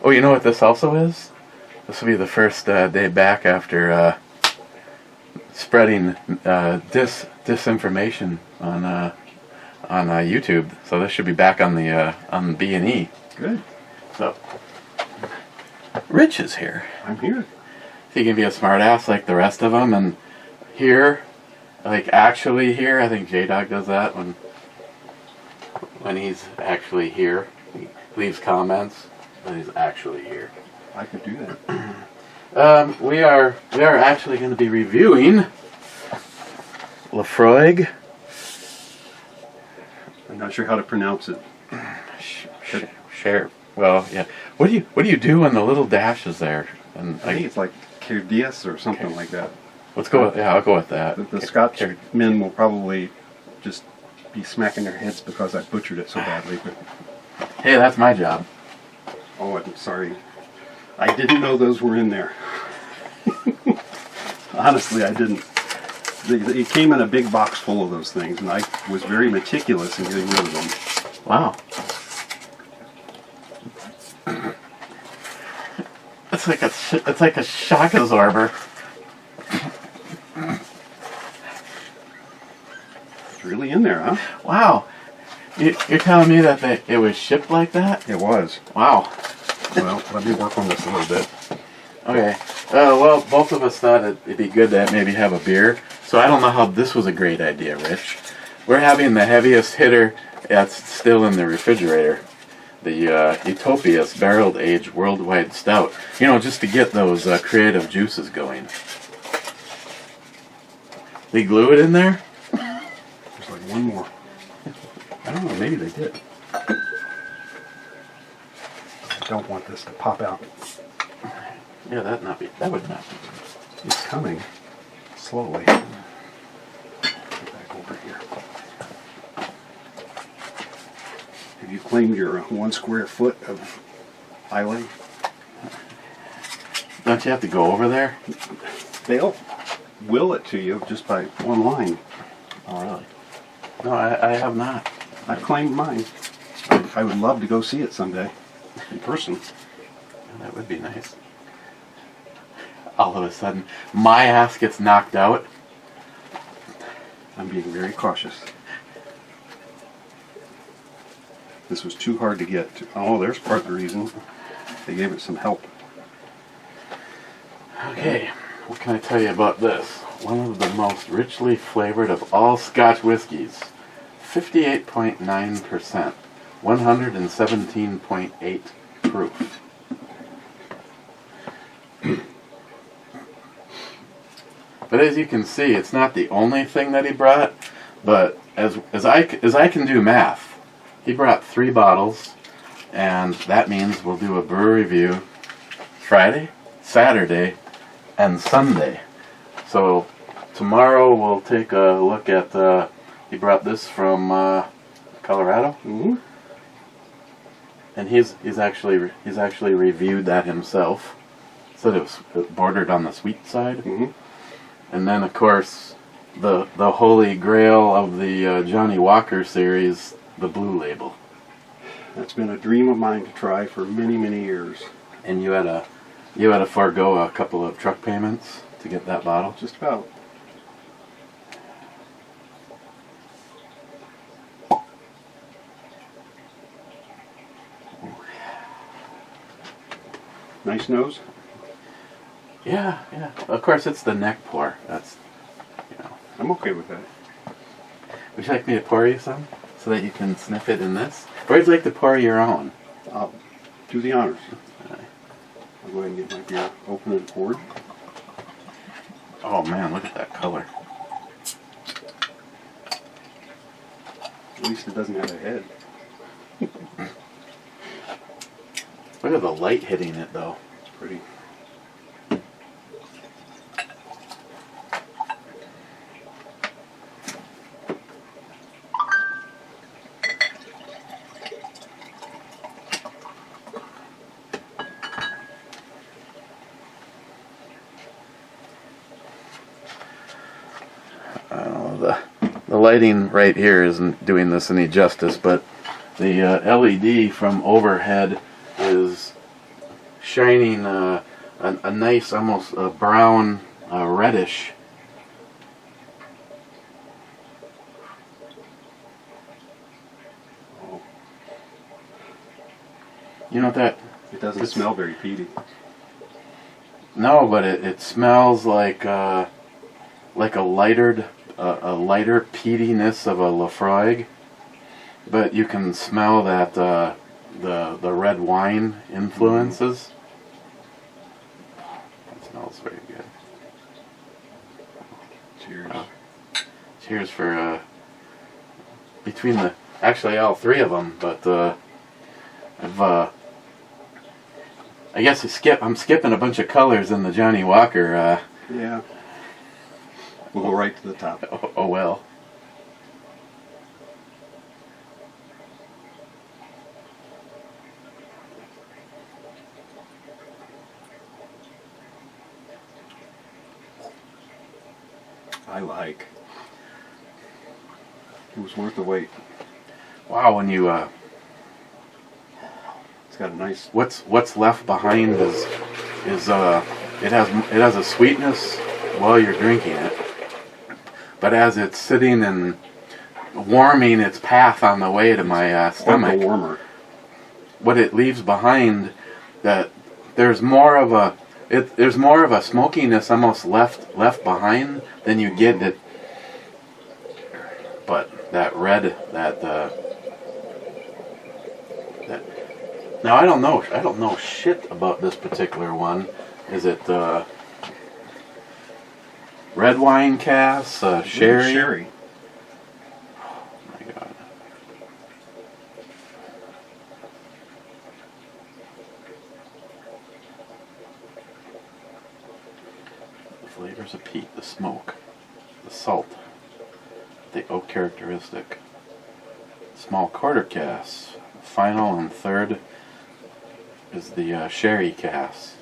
Oh, you know what this also is? This will be the first day back after spreading disinformation on YouTube. So this should be back on the B&E. Good. So Rich is here. I'm here. He can be a smart ass like the rest of them, and here, like actually here. I think J-Dog does that when he's actually here. He leaves comments, but he's actually here. I could do that. We are actually going to be reviewing LAPHROAIG. I'm not sure how to pronounce it. Share. Well, yeah. What do you do when the little dash is there? And I think it's like CAIRDEAS or something like that. Let's go with, yeah, I'll go with that. The Scotch men will probably just be smacking their heads because I butchered it so badly. But hey, that's my job. oh, I'm sorry. I didn't know those were in there. Honestly, I didn't. It came in a big box full of those things, and I was very meticulous in getting rid of them. Wow. It's like a shock absorber. It's really in there, huh? Wow. You're telling me that it was shipped like that? It was. Wow. Well, let me work on this a little bit. Okay. Well, both of us thought it'd be good to maybe have a beer. So I don't know how this was a great idea, Rich. We're having the heaviest hitter that's still in the refrigerator. The Utopia's Barreled Aged Worldwide Stout. You know, just to get those creative juices going. They glue it in there? There's like one more. I don't know, maybe they did. I don't want this to pop out. Yeah, that would not be. It's coming slowly. Get back over here. Have you claimed your 1 square foot of island? Don't you have to go over there? They'll will it to you just by one line. Oh, really? No, I have not. I've claimed mine. I would love to go see it someday in person. That would be nice. All of a sudden, my ass gets knocked out. I'm being very cautious. This was too hard to get to. Oh, there's part of the reason. They gave it some help. Okay, what can I tell you about this? One of the most richly flavored of all Scotch whiskies. 58.9%. 117.8 proof. But as you can see, it's not the only thing that he brought. But as I can do math, he brought 3 bottles, and that means we'll do a brew review Friday, Saturday, and Sunday. So tomorrow we'll take a look at. He brought this from Colorado, and he's actually reviewed that himself. Said it was bordered on the sweet side. And then, of course, the holy grail of the Johnny Walker series, the Blue Label. That's been a dream of mine to try for many, many years. And you had to forego a couple of truck payments to get that bottle. Just about. Nice nose. Yeah. Of course, it's the neck pour. That's, I'm okay with that. Would you like me to pour you some so that you can sniff it in this? Or would you like to pour your own? I'll do the honors. I'll go ahead and get my beer open and poured. Oh man, look at that color. At least it doesn't have a head. Look at the light hitting it though. It's pretty. The lighting right here isn't doing this any justice, but the LED from overhead is shining a nice, almost brown, reddish. You know what that? It doesn't smell very peaty. No, but it smells like a lighter peatiness of a LAPHROAIG. But you can smell that the red wine influences. It smells very good. Cheers. Cheers for between the actually all three of them, but I guess I'm skipping a bunch of colors in the Johnny Walker. Yeah. We'll go right to the top. Oh well. I like. It was worth the wait. Wow, when you It's got a nice. what's left behind is it has a sweetness while you're drinking it, but as it's sitting and warming its path on the way to my stomach, The warmer. what it leaves behind, that there's more of a smokiness almost left behind than you get it. But that red, that now I don't know shit about this particular one. Is it red wine cask, sherry? Sherry. Oh my god. The flavors of peat, the smoke, the salt, the oak characteristic. Small quarter cask. Final and third is the sherry cask.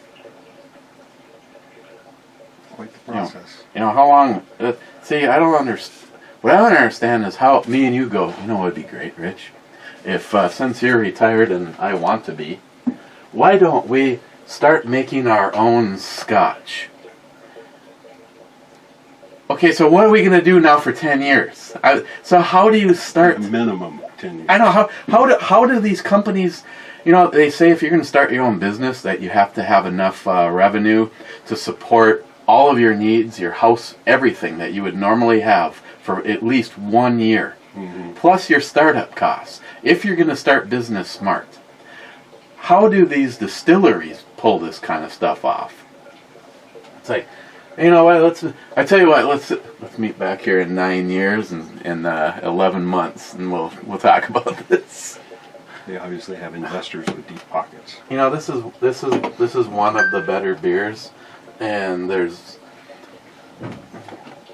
Quite the process. You know how long? See, I don't understand. What I don't understand is how me and you go. You know, it would be great, Rich, if since you're retired and I want to be, why don't we start making our own scotch? Okay, so what are we gonna do now for 10 years? So how do you start? Minimum 10 years. I know how do these companies, you know, they say if you're going to start your own business that you have to have enough revenue to support all of your needs, your house, everything that you would normally have for at least 1 year, plus your startup costs. If you're going to start business smart, how do these distilleries pull this kind of stuff off? It's like, you know what? I tell you what. Let's meet back here in 9 years and 11 months, and we'll talk about this. They obviously have investors with deep pockets. You know, this is one of the better beers, and this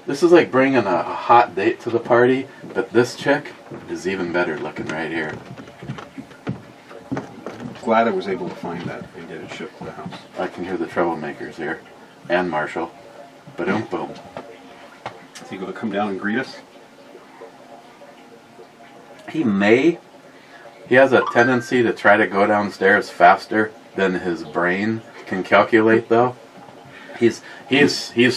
is like bringing a hot date to the party. But this chick is even better looking right here. Glad I was able to find that and get it shipped to the house. I can hear the troublemakers here, and Marshall. Ba-dum boom. Is he going to come down and greet us? He may. He has a tendency to try to go downstairs faster than his brain can calculate, though. He's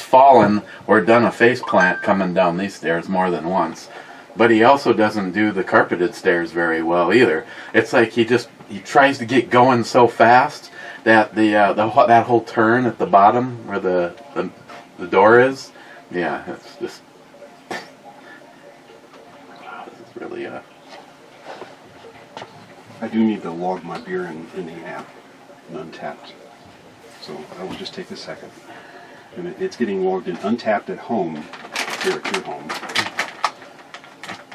fallen or done a face plant coming down these stairs more than once. But he also doesn't do the carpeted stairs very well either. It's like he tries to get going so fast that that whole turn at the bottom where the door is, yeah, it's just this is really I do need to log my beer in the app, in Untapped. So that will just take a second. And it's getting logged in Untapped at home, here at your home.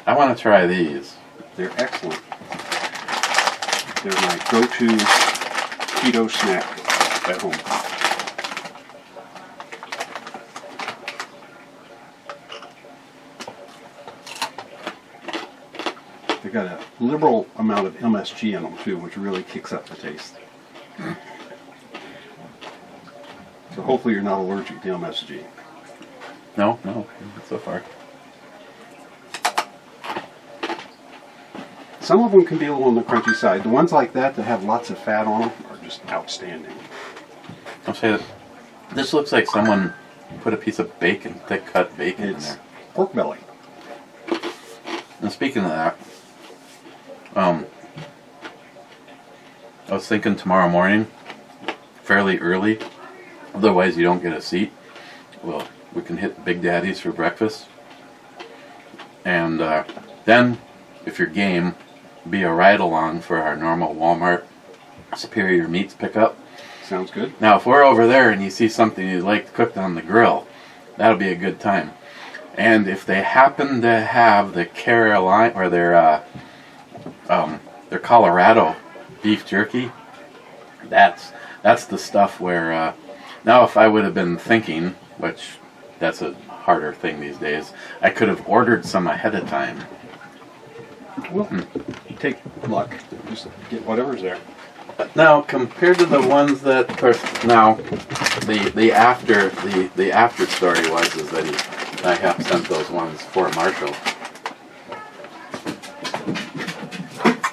I want to try these. They're excellent. They're my go-to keto snack at home. They got a liberal amount of MSG in them too, which really kicks up the taste. So hopefully you're not allergic to MSG. No, not so far. Some of them can be a little on the crunchy side. The ones like that have lots of fat on them are just outstanding. I'll say that this looks like someone put a piece of bacon, thick cut bacon in It's there. pork belly. And speaking of that, I was thinking tomorrow morning, fairly early, otherwise you don't get a seat. Well, we can hit Big Daddy's for breakfast. And then, if you're game, be a ride-along for our normal Walmart Superior Meats pickup. Sounds good. Now, if we're over there and you see something you'd like cooked on the grill, that'll be a good time. And if they happen to have the Carolina or their Colorado beef jerky, that's the stuff where. Now, if I would have been thinking, which that's a harder thing these days, I could have ordered some ahead of time. Well, take luck. Just get whatever's there. Now, compared to the ones that, of course, now the after story was is that I have sent those ones for Marshall.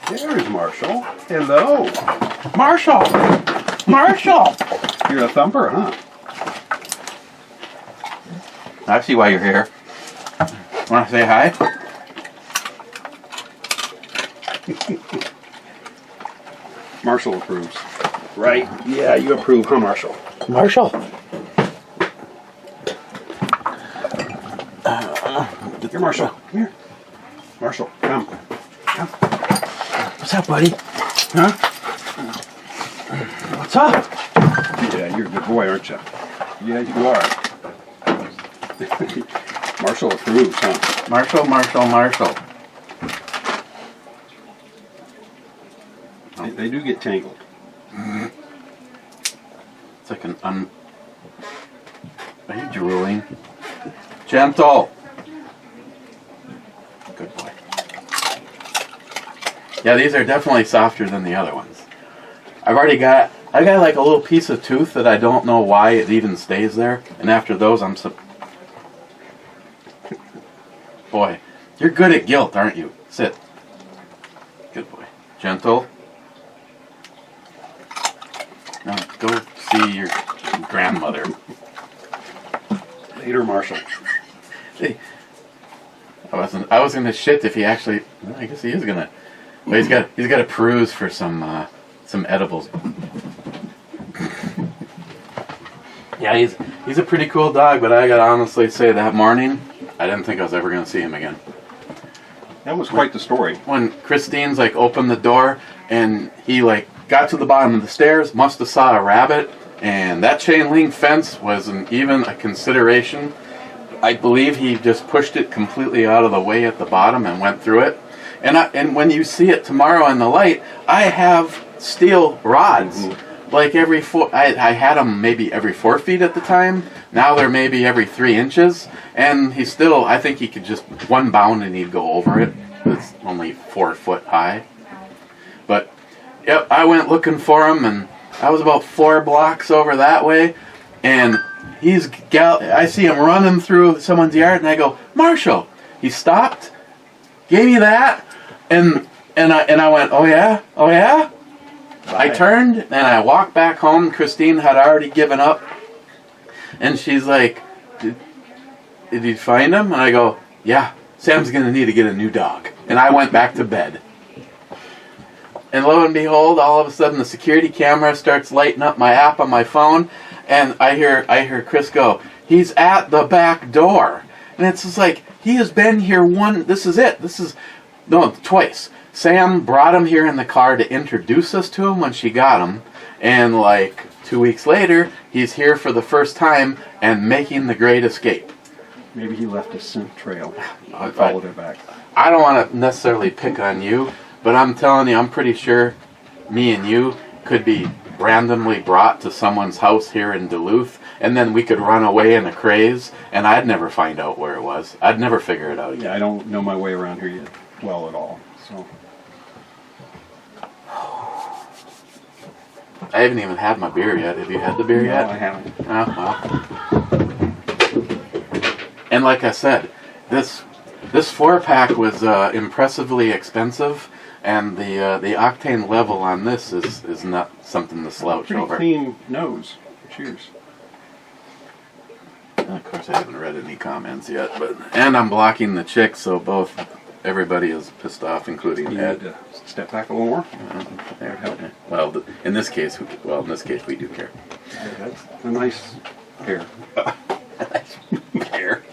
There's Marshall. Hello. Marshall, Marshall. You're a thumper, huh? I see why you're here. Want to say hi? Marshall approves. Right? Yeah, you approve, huh, Marshall? Marshall. Here, Marshall. Come here. Marshall, come. Come. What's up, buddy? Huh? What's up? Yeah, you're a good boy, aren't you? Yeah, you are. Marshall approves, huh? Marshall, Marshall, Marshall. They do get tangled. It's like an Are you drooling? Gentle. Good boy. Yeah, these are definitely softer than the other ones. I got like a little piece of tooth that I don't know why it even stays there. And after those, Boy, you're good at guilt, aren't you? Sit. Good boy. Gentle. Now go see your grandmother. Later, Marshall. Hey, I was gonna shit if he actually. Well, I guess he is gonna. But he's got to peruse for some edibles. Yeah, he's a pretty cool dog, but I gotta honestly say that morning I didn't think I was ever gonna see him again. That was quite the story. When Christine's like opened the door and he like got to the bottom of the stairs, must have saw a rabbit, and that chain link fence wasn't even a consideration. I believe he just pushed it completely out of the way at the bottom and went through it. And when you see it tomorrow in the light, I have steel rods. Like every 4, I had them maybe every 4 feet at the time. Now they're maybe every 3 inches. And he's still, I think he could just one bound and he'd go over it. It's only 4 foot high. But yep, I went looking for him, and I was about 4 blocks over that way. And I see him running through someone's yard, and I go, Marshall. He stopped, gave me that, and I went, oh yeah, oh yeah. Bye. I turned and I walked back home. Christine had already given up, and she's like, "Did you find him?" And I go, "Yeah, Sam's gonna need to get a new dog." And I went back to bed. And lo and behold, all of a sudden the security camera starts lighting up my app on my phone, and I hear Chris go, "He's at the back door." And it's just like, he has been here twice. Sam brought him here in the car to introduce us to him when she got him, and like 2 weeks later, he's here for the first time and making the great escape. Maybe he left a scent trail. I followed it back. I don't want to necessarily pick on you, but I'm telling you, I'm pretty sure me and you could be randomly brought to someone's house here in Duluth, and then we could run away in a craze, and I'd never find out where it was. I'd never figure it out again. Yeah, I don't know my way around here yet well at all, so... I haven't even had my beer yet. Have you had the beer yet? No, I haven't. Oh, well. And like I said, this 4-pack was impressively expensive, and the octane level on this is not something to slouch Pretty over. clean nose. Cheers. Of course, I haven't read any comments yet, and I'm blocking the chicks, so everybody is pissed off, including You Ed. need to step back a little more. Well, in this case, we do care. That's a nice pair. Care.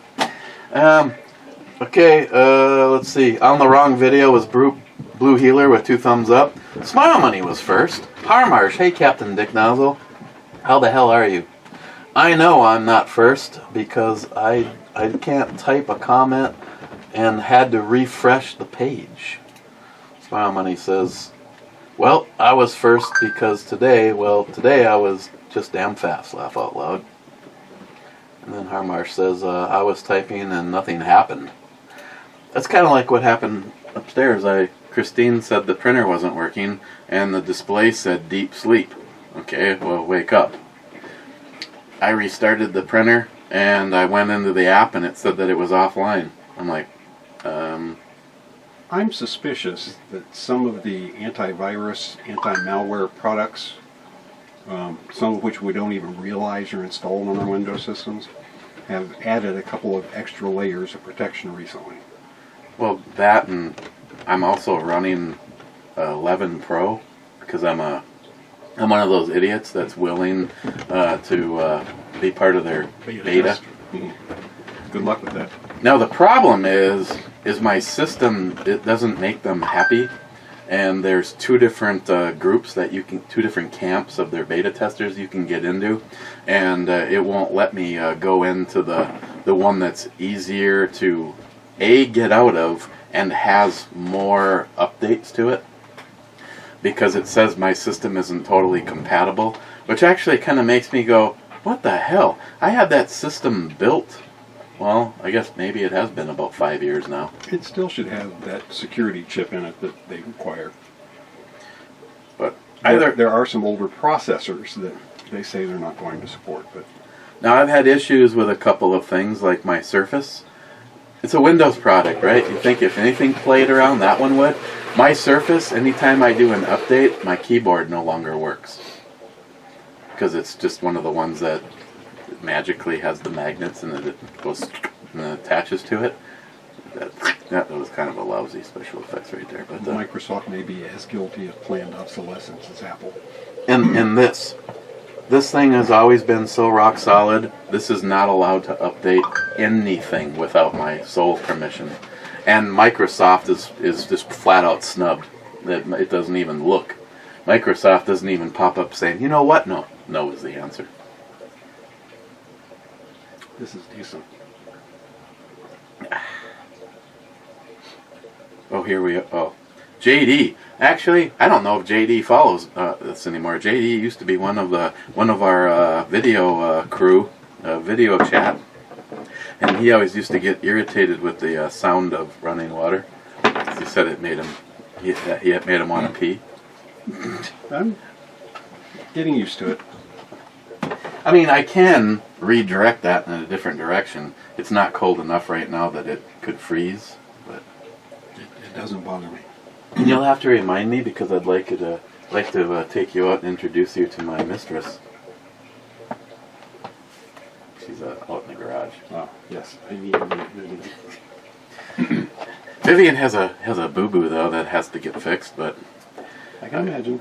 Okay, let's see. On the wrong video was Blue Healer with 2 thumbs up. Smile Money was first. Harmarsh, hey Captaindick Nozzle. How the hell are you? I know I'm not first because I can't type a comment and had to refresh the page. Smile Money says, well, I was first because today I was just damn fast, laugh out loud. And then Harmarsh says, I was typing and nothing happened. That's kind of like what happened upstairs. Christine said the printer wasn't working and the display said deep sleep. Okay, well, wake up. I restarted the printer and I went into the app and it said that it was offline. I'm like, I'm suspicious that some of the antivirus, anti-malware products, some of which we don't even realize are installed on our Windows systems, have added a couple of extra layers of protection recently. well, that, and I'm also running 11 Pro because I'm one of those idiots that's willing to be part of their beta. Good luck with that. Now the problem is my system, it doesn't make them happy, and there's 2 different groups that you can, 2 different camps of their beta testers you can get into, and it won't let me go into the one that's easier to get out of and has more updates to it, because it says my system isn't totally compatible, which actually kind of makes me go, what the hell? I had that system built. Well, I guess maybe it has been about 5 years now. It still should have that security chip in it that they require. But there are some older processors that they say they're not going to support. But now I've had issues with a couple of things, like my Surface. It's a Windows product, right? You think if anything played around, that one would. My Surface, anytime I do an update, my keyboard no longer works. Because it's just one of the ones that magically has the magnets and it goes and attaches to it. That was kind of a lousy special effects right there. But Microsoft may be as guilty of planned obsolescence as Apple. And this thing has always been so rock solid. This is not allowed to update anything without my sole permission. And Microsoft is just flat out snubbed. It doesn't even look. Microsoft doesn't even pop up saying, you know what? No is the answer. This is decent. Oh, here we are. Oh, JD. Actually, I don't know if JD follows this anymore. JD used to be one of our video crew, video chat, and he always used to get irritated with the sound of running water. He said it made him. It made him want to pee. I'm getting used to it. I mean, I can redirect that in a different direction. It's not cold enough right now that it could freeze, but It doesn't bother me. and you'll have to remind me because I'd like to take you out and introduce you to my mistress. She's out in the garage. Oh, yes. Vivian has a boo-boo though that has to get fixed, but I can imagine.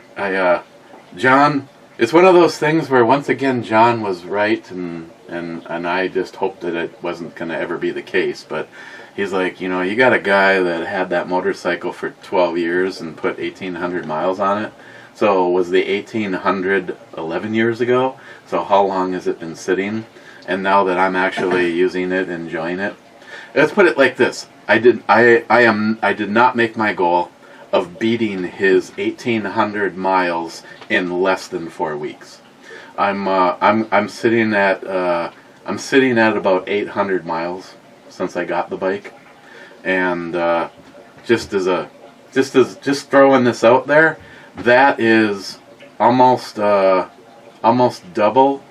John, it's one of those things where once again John was right, and I just hoped that it wasn't going to ever be the case, but he's like, you know, you got a guy that had that motorcycle for 12 years and put 1,800 miles on it. So was the 1,800 11 years ago? So how long has it been sitting? And now that I'm actually using it, enjoying it. Let's put it like this. I did not make my goal of beating his 1,800 miles in less than 4 weeks. I'm sitting at about 800 miles since I got the bike, and just throwing this out there, that is almost double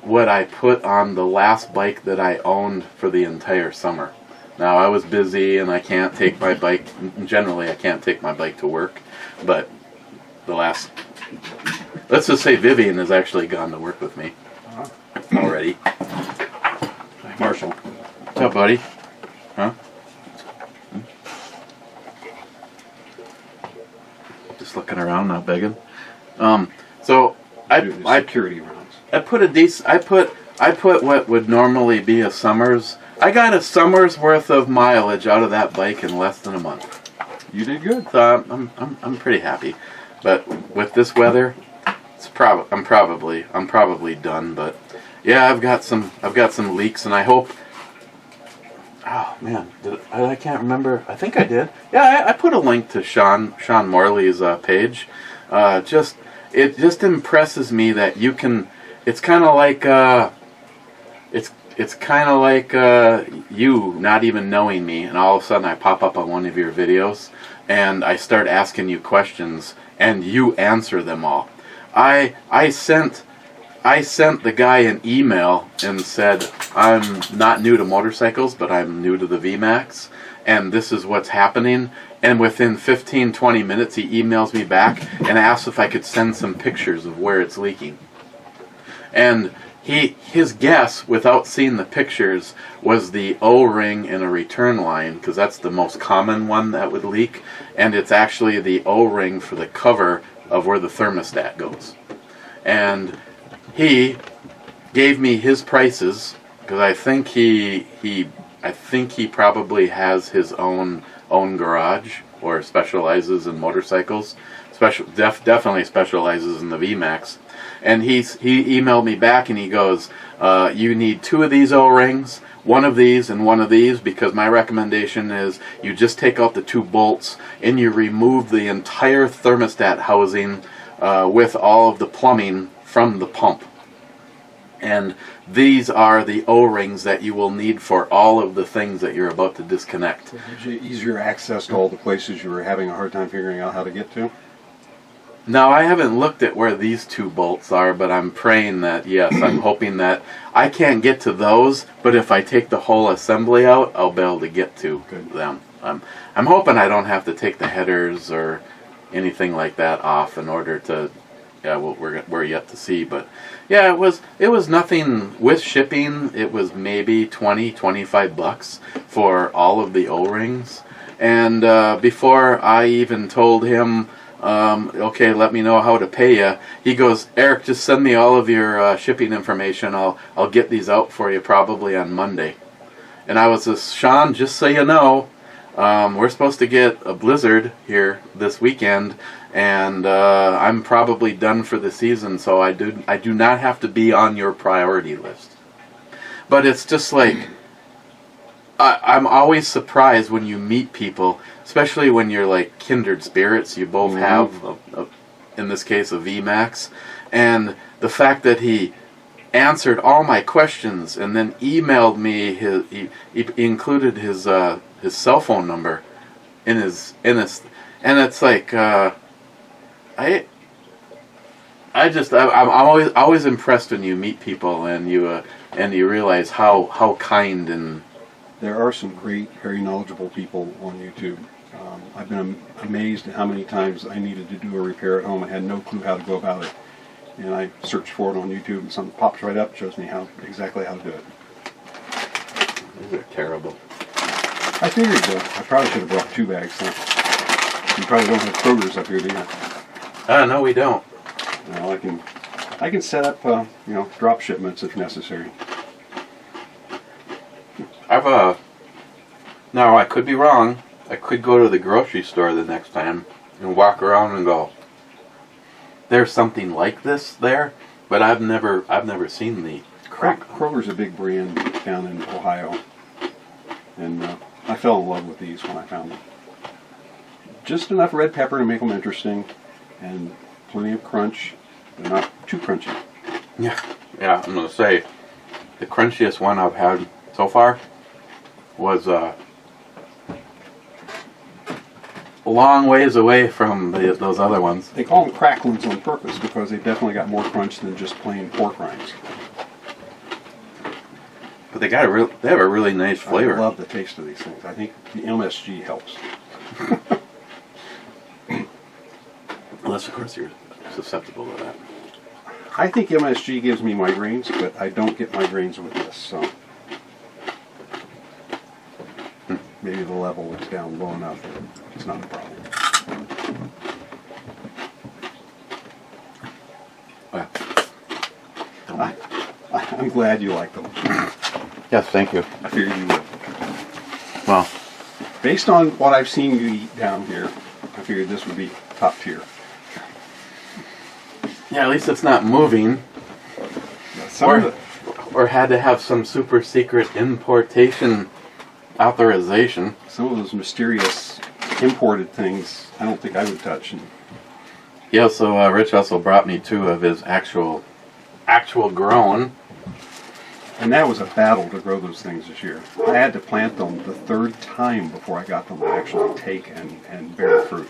what I put on the last bike that I owned for the entire summer. Now, I was busy and I can't take my bike, generally I can't take my bike to work, but let's just say Vivian has actually gone to work with me. already. Marshall. What's up, buddy? Huh? Just looking around, not begging. So I security rounds. I put a decent. I put what would normally be a summer's. I got a summer's worth of mileage out of that bike in less than a month. You did good. So I'm pretty happy. But with this weather, I'm probably done. But yeah, I've got some leaks, and I hope. Oh man, I can't remember. I think I did. Yeah, I put a link to Sean Morley's page. It just impresses me that you can. It's kind of like it's kind of like you not even knowing me, and all of a sudden I pop up on one of your videos, and I start asking you questions, and you answer them all. I sent the guy an email and said, I'm not new to motorcycles, but I'm new to the VMAX, and this is what's happening. And within 15-20 minutes, he emails me back and asks if I could send some pictures of where it's leaking. And his guess, without seeing the pictures, was the O-ring in a return line, because that's the most common one that would leak, and it's actually the O-ring for the cover of where the thermostat goes. And he gave me his prices, because I think he probably has his own garage or specializes in motorcycles. Definitely specializes in the VMAX. And he emailed me back and he goes, you need 2 of these O-rings, 1 of these and 1 of these, because my recommendation is you just take out the 2 bolts and you remove the entire thermostat housing with all of the plumbing from the pump. And these are the O-rings that you will need for all of the things that you're about to disconnect. It gives you easier access to all the places you were having a hard time figuring out how to get to? Now, I haven't looked at where these 2 bolts are, but I'm praying that, yes, I'm hoping that I can't get to those, but if I take the whole assembly out, I'll be able to get to them. I'm hoping I don't have to take the headers or anything like that off in order to, yeah, well, we're yet to see, but yeah, it was nothing with shipping. It was maybe $20-25 for all of the O-rings, and before I even told him, okay, let me know how to pay you, he goes, Eric, just send me all of your shipping information. I'll get these out for you probably on Monday. And I was just, Sean, just so you know, we're supposed to get a blizzard here this weekend, and I'm probably done for the season, so I do not have to be on your priority list. But it's just like, I'm always surprised when you meet people, especially when you're like kindred spirits. You both have, in this case, a VMAX, and the fact that he answered all my questions and then emailed me he included his cell phone number in his, and it's like I'm always impressed when you meet people and you realize how kind and. There are some great, very knowledgeable people on YouTube. I've been amazed at how many times I needed to do a repair at home and had no clue how to go about it. And I searched for it on YouTube and something pops right up, shows me exactly how to do it. These are terrible. I figured though, I probably should have brought 2 bags. So you probably don't have Kroger's up here, do you? No, we don't. Well, I can set up, drop shipments if necessary. Now I could be wrong. I could go to the grocery store the next time and walk around and go, there's something like this there, but I've never seen the Kroger's a big brand down in Ohio, and I fell in love with these when I found them. Just enough red pepper to make them interesting, and plenty of crunch. They're not too crunchy. Yeah, I'm gonna say the crunchiest one I've had so far was a long ways away from those other ones. They call them cracklings on purpose because they've definitely got more crunch than just plain pork rinds. But they have a really nice flavor. I love the taste of these things. I think the MSG helps. Unless, of course, you're susceptible to that. I think MSG gives me migraines, but I don't get migraines with this, so. Maybe the level is down low enough that it's not a problem. Well, I'm glad you like them. yes, thank you. I figured you would. Well, Based on what I've seen you eat down here, I figured this would be top tier. yeah, at least it's not moving. Or had to have some super secret importation authorization. Some of those mysterious imported things, I don't think I would touch. Yeah, so Rich also brought me 2 of his actual grown. And that was a battle to grow those things this year. I had to plant them the 3rd time before I got them to actually take and bear fruit.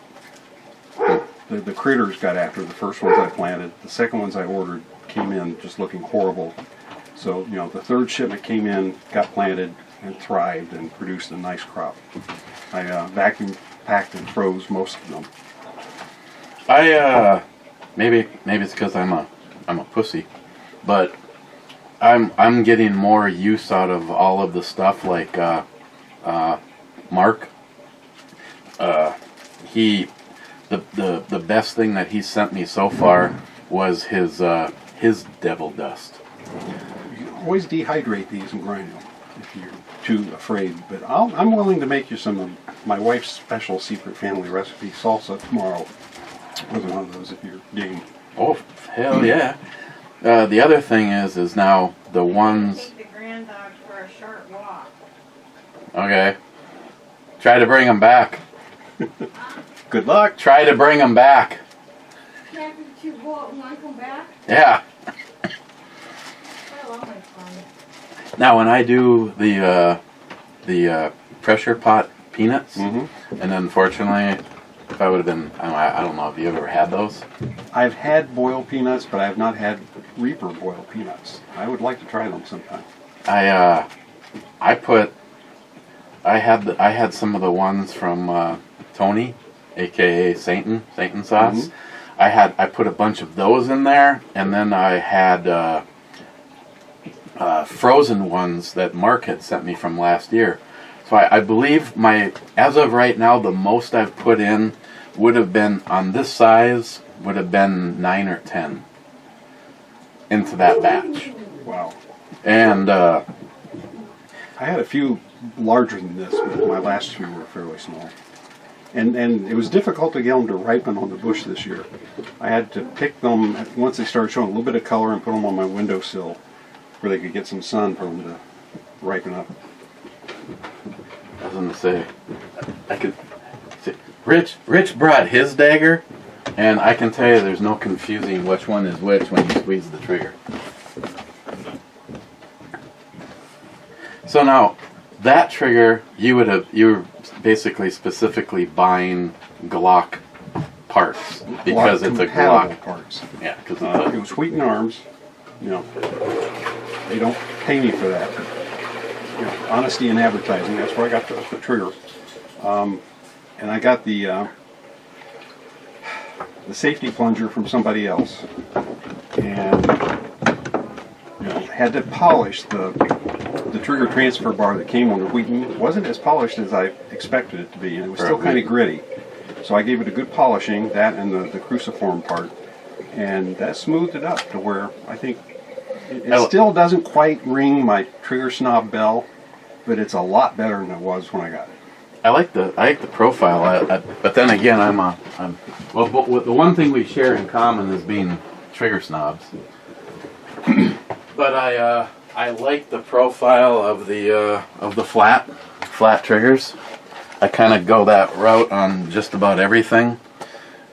The critters got after the first ones I planted. The second ones I ordered came in just looking horrible. So, you know, the 3rd shipment came in, got planted, and thrived and produced a nice crop. I vacuum packed and froze most of them. Maybe it's because I'm a pussy, but I'm getting more use out of all of the stuff like Mark. The best thing that he sent me so far was his devil dust. You can always dehydrate these and grind them if you're too afraid. But I'm willing to make you some of my wife's special secret family recipe salsa tomorrow. With one of those if you're game. Oh, hell yeah. The other thing is now the ones... Take the grand dog for a short walk. Okay. Try to bring them back. Good luck. Try to bring them back. Can't you go out and want to come back? Yeah. I love my fun. Now when I do the pressure pot peanuts, and unfortunately, if I would have been, I don't know if you ever had those. I've had boiled peanuts, but I have not had Reaper boiled peanuts. I would like to try them sometime. I had some of the ones from Tony, aka Satan sauce. I put a bunch of those in there, and then I had frozen ones that Mark had sent me from last year. So I believe as of right now, the most I've put in would have been, on this size, would have been 9 or 10 into that batch. Wow. And I had a few larger than this, but my last 2 were fairly small. And it was difficult to get them to ripen on the bush this year. I had to pick them once they started showing a little bit of color and put them on my windowsill where they could get some sun for them to ripen up. I was going to say, I could see, Rich brought his dagger, and I can tell you there's no confusing which one is which when you squeeze the trigger. So now, that trigger, you were basically specifically buying Glock parts because it's a Glock parts. Yeah, because it was Wheaton Arms. You know, they don't pay me for that. But, you know, honesty in advertising. That's where I got the trigger. And I got the safety plunger from somebody else, and you know, had to polish the trigger transfer bar that came on the Wheaton. It wasn't as polished as I expected it to be, and it was still kind of gritty. So I gave it a good polishing, that and the cruciform part, and that smoothed it up to where I think it still doesn't quite ring my trigger snob bell, but it's a lot better than it was when I got it. I like the profile, but then again, well, the one thing we share in common is being trigger snobs. But I like the profile of the flat triggers. I kind of go that route on just about everything,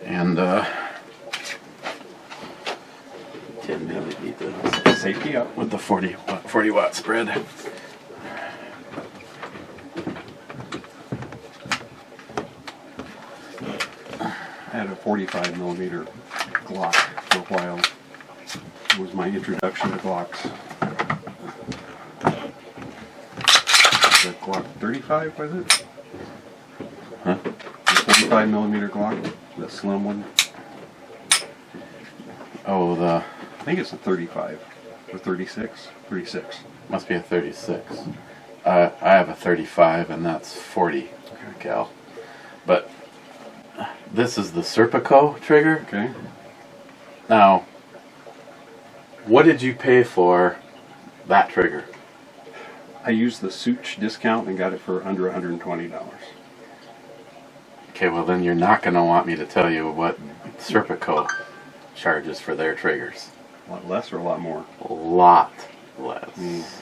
and didn't really beat the Safety up. with the 40 watt spread. I had a 45 millimeter Glock for a while. It was my introduction to Glocks. The Glock 35, was it? Huh? The 45 millimeter Glock, the slim one. Oh, I think it's a 35 or 36. 36. Must be a 36. I have a 35, and that's 40 cal. But this is the Serpico trigger. Okay. Now, what did you pay for that trigger? I used the Such discount and got it for under $120. Okay, well then you're not going to want me to tell you what Serpico charges for their triggers. A lot less or a lot more? A lot less.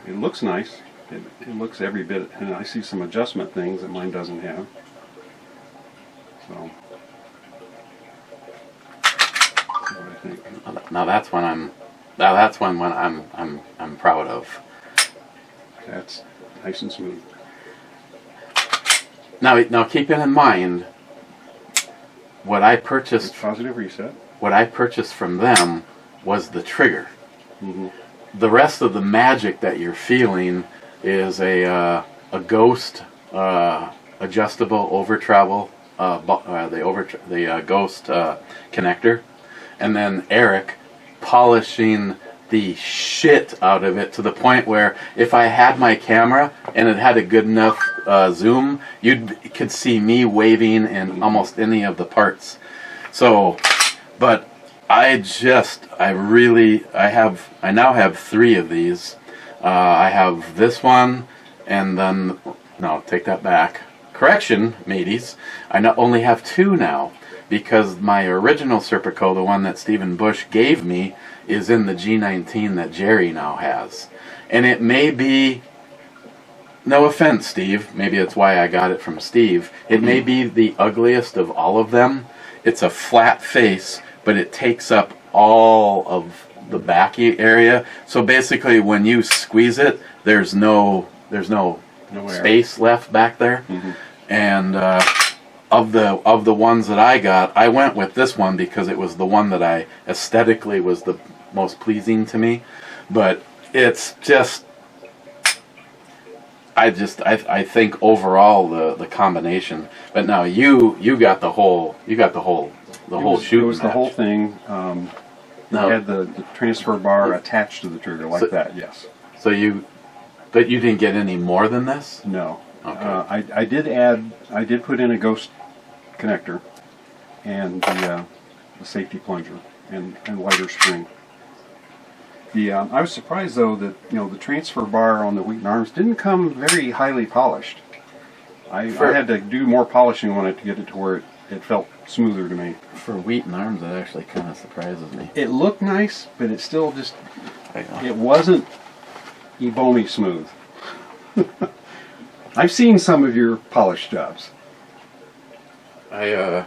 It looks nice. It looks every bit, and I see some adjustment things that mine doesn't have. So, that's what I think. Now that's when I'm proud of. That's nice and smooth. Now keep it in mind what I It's purchased. positive reset. What I purchased from them was the trigger. Mm-hmm. The rest of the magic that you're feeling is a Ghost adjustable over travel, the Ghost connector, and then Eric polishing the shit out of it to the point where if I had my camera and it had a good enough zoom, you could see me waving in almost any of the parts. So, but I now have 3 of these. I have this one, and then, no, take that back. Correction, mateys. I only have 2 now, because my original Serpico, the one that Stephen Bush gave me, is in the G19 that Jerry now has. And it may be, no offense, Steve, maybe that's why I got it from Steve, it may be the ugliest of all of them. It's a flat face, but it takes up all of the backy area. So basically when you squeeze it, there's no space left back there. Mm-hmm. And of the ones that I got, I went with this one because it was the one that I aesthetically was the most pleasing to me. But it's just, I think overall the combination. But now you got the whole shooting It was the match. whole thing. No. It had the transfer bar attached to the trigger like that. Yes. So but you didn't get any more than this? No. Okay. I did put in a Ghost connector and the safety plunger and lighter spring. I was surprised though that the transfer bar on the Wheaton arms didn't come very highly polished. I had to do more polishing on it to get it to where it felt smoother to me. For Wheaton arms, that actually kind of surprises me. It looked nice, but it still just I know. it wasn't Ebomi smooth. I've seen some of your polished jobs. I'm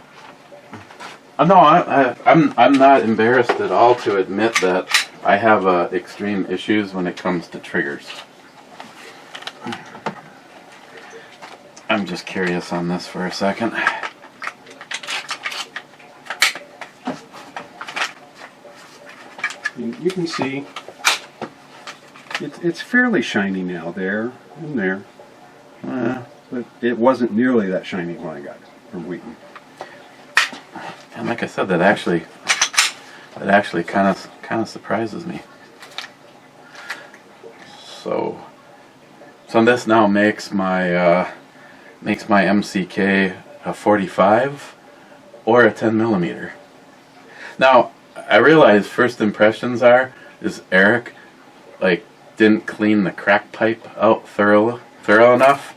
not embarrassed at all to admit that I have extreme issues when it comes to triggers. I'm just curious on this for a second. You can see it's fairly shiny now there and there, but it wasn't nearly that shiny when I got it from Wheaton. And like I said, that actually kind of surprises me. So this now makes my MCK a 45 or a 10 millimeter. Now I realize first impressions is Eric didn't clean the crack pipe out thorough enough.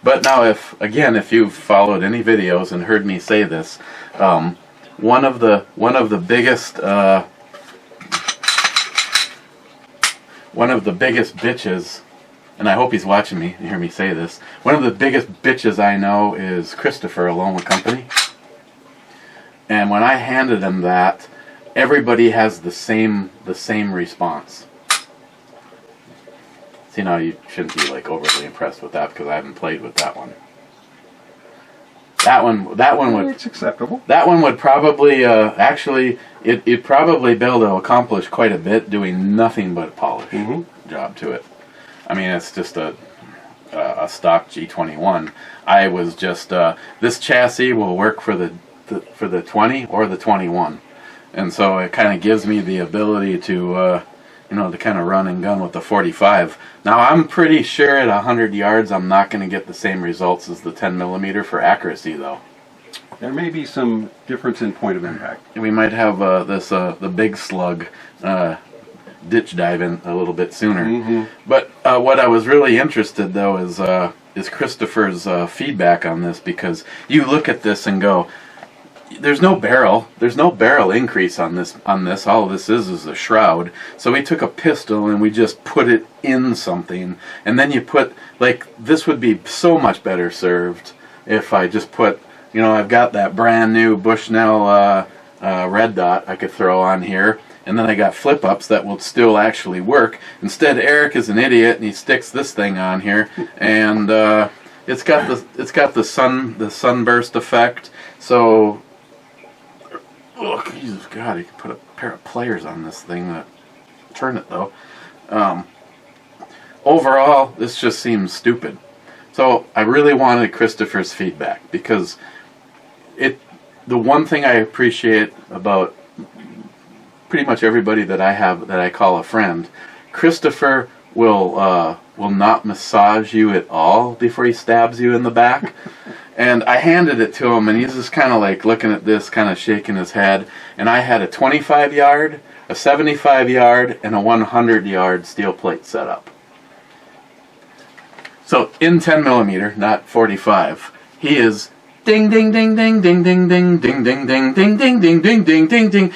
But now if you've followed any videos and heard me say this, one of the biggest bitches, and I hope he's watching me and hear me say this, one of the biggest bitches I know is Christopher along with company. And when I handed him that, everybody has the same response. See, now you shouldn't be overly impressed with that because I haven't played with that one. That one would. It's acceptable. That one would probably it'd probably be able to accomplish quite a bit doing nothing but a polish job to it. I mean, it's just a stock G21. I was just this chassis will work for the 20 or the 21. and so it kind of gives me the ability to to kind of run and gun with the 45. Now I'm pretty sure at 100 yards I'm not going to get the same results as the 10 millimeter for accuracy though. There may be some difference in point of impact. We might have the big slug ditch diving a little bit sooner. But what I was really interested though is Christopher's feedback on this, because you look at this and go, there's no barrel increase on this. All this is a shroud. So we took a pistol and we just put it in something, and then you put, like, this would be so much better served if I just put, I've got that brand new Bushnell red dot I could throw on here, and then I got flip ups that will still actually work. Instead, Eric is an idiot and he sticks this thing on here, and it's got the sunburst effect. So, oh Jesus God, you can put a pair of pliers on this thing. Turn it though. Overall, this just seems stupid. So I really wanted Christopher's feedback, because the one thing I appreciate about pretty much everybody that I call a friend, Christopher will not massage you at all before he stabs you in the back. And I handed it to him, and he's just kind of like looking at this, kind of shaking his head. And I had a 25 yard, a 75 yard, and a 100 yard steel plate set up. So in 10 millimeter, not 45, he is ding ding ding ding ding ding ding ding ding ding ding ding ding ding ding ding ding.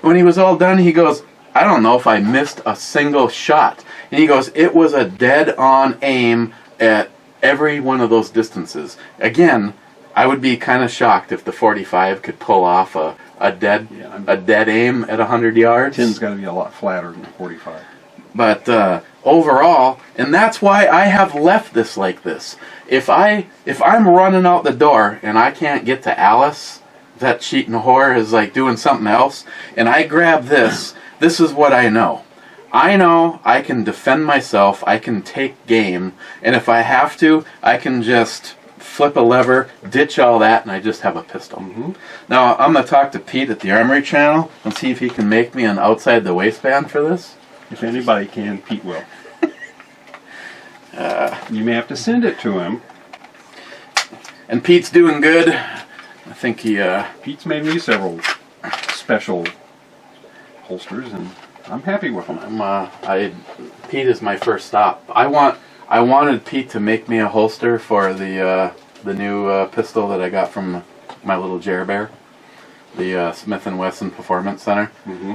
When he was all done, he goes, I don't know if I missed a single shot. And he goes, it was a dead on aim at every one of those distances. Again, I would be kind of shocked if the 45 could pull off a dead aim at 100 yards. 10's got to be a lot flatter than 45. But overall, and that's why I have left this like this. If I'm running out the door and I can't get to Alice, that cheating whore is like doing something else, and I grab this, this is what I know. I know I can defend myself, I can take game, and if I have to, I can just flip a lever, ditch all that, and I just have a pistol. Now, I'm going to talk to Pete at the Armory Channel and see if he can make me an outside the waistband for this. If anybody can, Pete will. You may have to send it to him. And Pete's doing good. I think Pete's made me several special holsters, and I'm happy with them. Pete is my first stop. I wanted Pete to make me a holster for the new pistol that I got from my little Jer Bear, the Smith & Wesson Performance Center.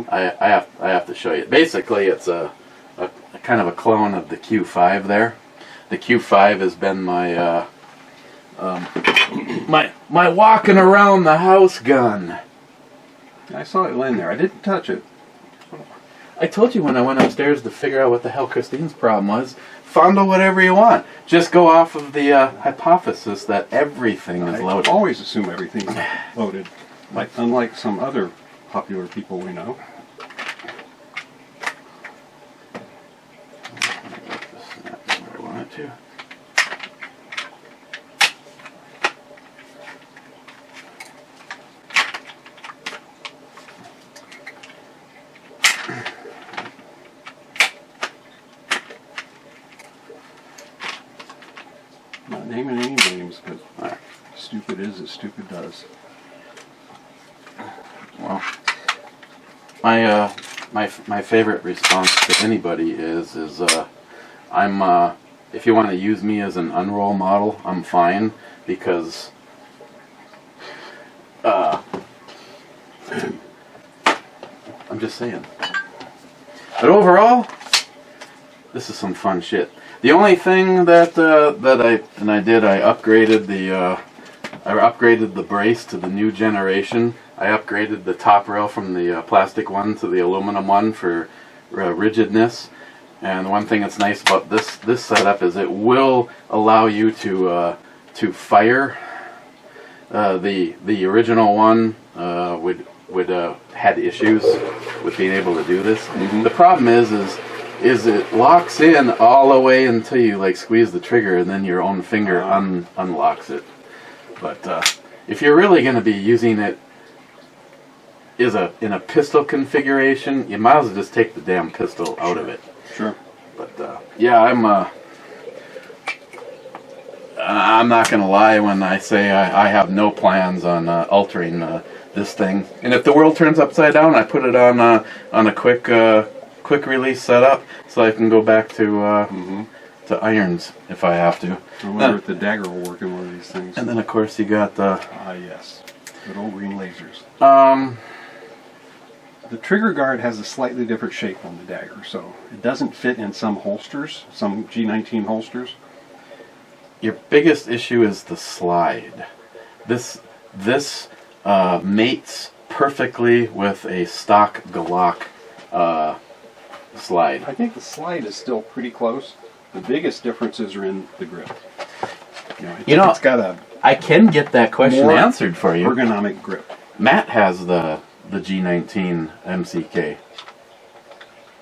I have to show you. Basically, it's a kind of a clone of the Q5 there. The Q5 has been my my walking around the house gun. I saw it laying there. I didn't touch it. I told you when I went upstairs to figure out what the hell Christine's problem was. Fondle whatever you want. Just go off of the hypothesis that everything is loaded. I always assume everything's loaded, unlike some other popular people we know. Where I want it to. Not naming any names, but stupid is as stupid does. Well, my favorite response to anybody is I'm if you want to use me as an unroll model, I'm fine, because I'm just saying. But overall, this is some fun shit. The only thing that I upgraded the brace to the new generation. I upgraded the top rail from the plastic one to the aluminum one for rigidness. And one thing that's nice about this setup is it will allow you to fire. The original one would had issues with being able to do this. The problem is it locks in all the way until you like squeeze the trigger, and then your own finger unlocks it. But if you're really going to be using it is in a pistol configuration, you might as well just take the damn pistol out of it. Sure. But yeah, I'm not gonna lie when I say I have no plans on altering this thing. And if the world turns upside down, I put it on a quick release setup, so I can go back to irons if I have to. I wonder if the dagger will work in one of these things. And then of course you got the yes, good old green lasers. The trigger guard has a slightly different shape on the dagger, so it doesn't fit in some holsters, some G19 holsters. Your biggest issue is the slide. This mates perfectly with a stock Glock slide. I think the slide is still pretty close. The biggest differences are in the grip. It's got a I can get that question more answered for you. ergonomic grip. Matt has the G19 MCK.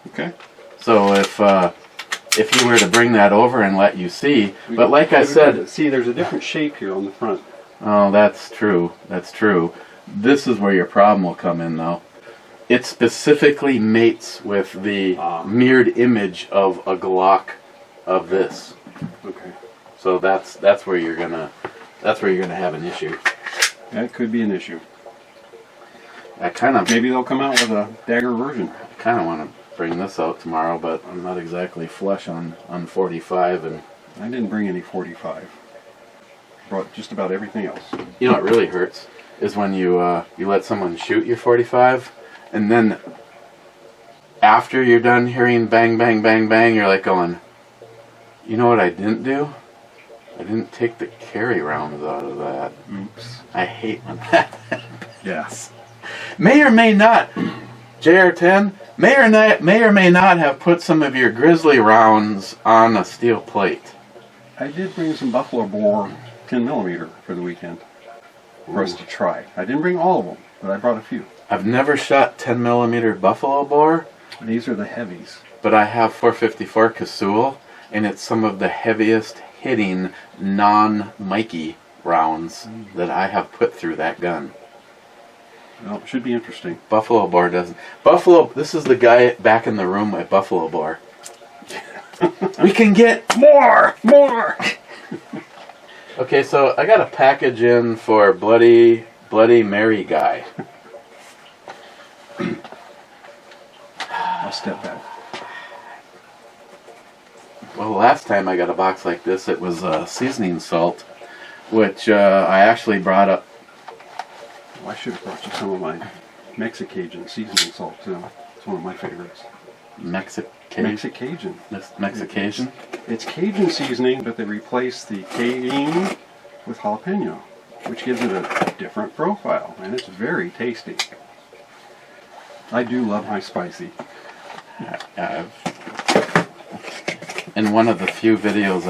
Okay. So if you were to bring that over and let you see, but like I said, see, there's a different shape here on the front. oh, that's true. That's true. This is where your problem will come in, though. It specifically mates with the mirrored image of a Glock of this. Okay. So that's where you're gonna have an issue. That could be an issue. Maybe Maybe they'll come out with a dagger version. I kind of want to bring this out tomorrow, but I'm not exactly flush on 45, and I didn't bring any 45. Brought just about everything else. you know what really hurts is when you let someone shoot your 45, and then after you're done hearing bang, bang, bang, bang, you're like going, you know what I didn't do? I didn't take the carry rounds out of that. Oops. I hate when that happens. Yes. May or may not, JR10, may or may not have put some of your grizzly rounds on a steel plate. I did bring some Buffalo Bore 10mm for the weekend for us to try. I didn't bring all of them, but I brought a few. I've never shot 10mm buffalo bore, These are the heavies. but I have 454 Casull, and it's some of the heaviest hitting non-Mikey rounds that I have put through that gun. Well, it should be interesting. Buffalo bore doesn't. This is the guy back in the room at Buffalo bore. We can get more! Okay, so I got a package in for Bloody Mary guy. I'll step back. Well, last time I got a box like this, it was seasoning salt, which I actually brought up. Well, I should have brought you some of my Mexicajun seasoning salt, too. It's one of my favorites. Mexicajun. Mexicajun? It's Cajun seasoning, but they replace the cayenne with jalapeno, which gives it a different profile, and it's very tasty. I do love my spicy. And one of the few videos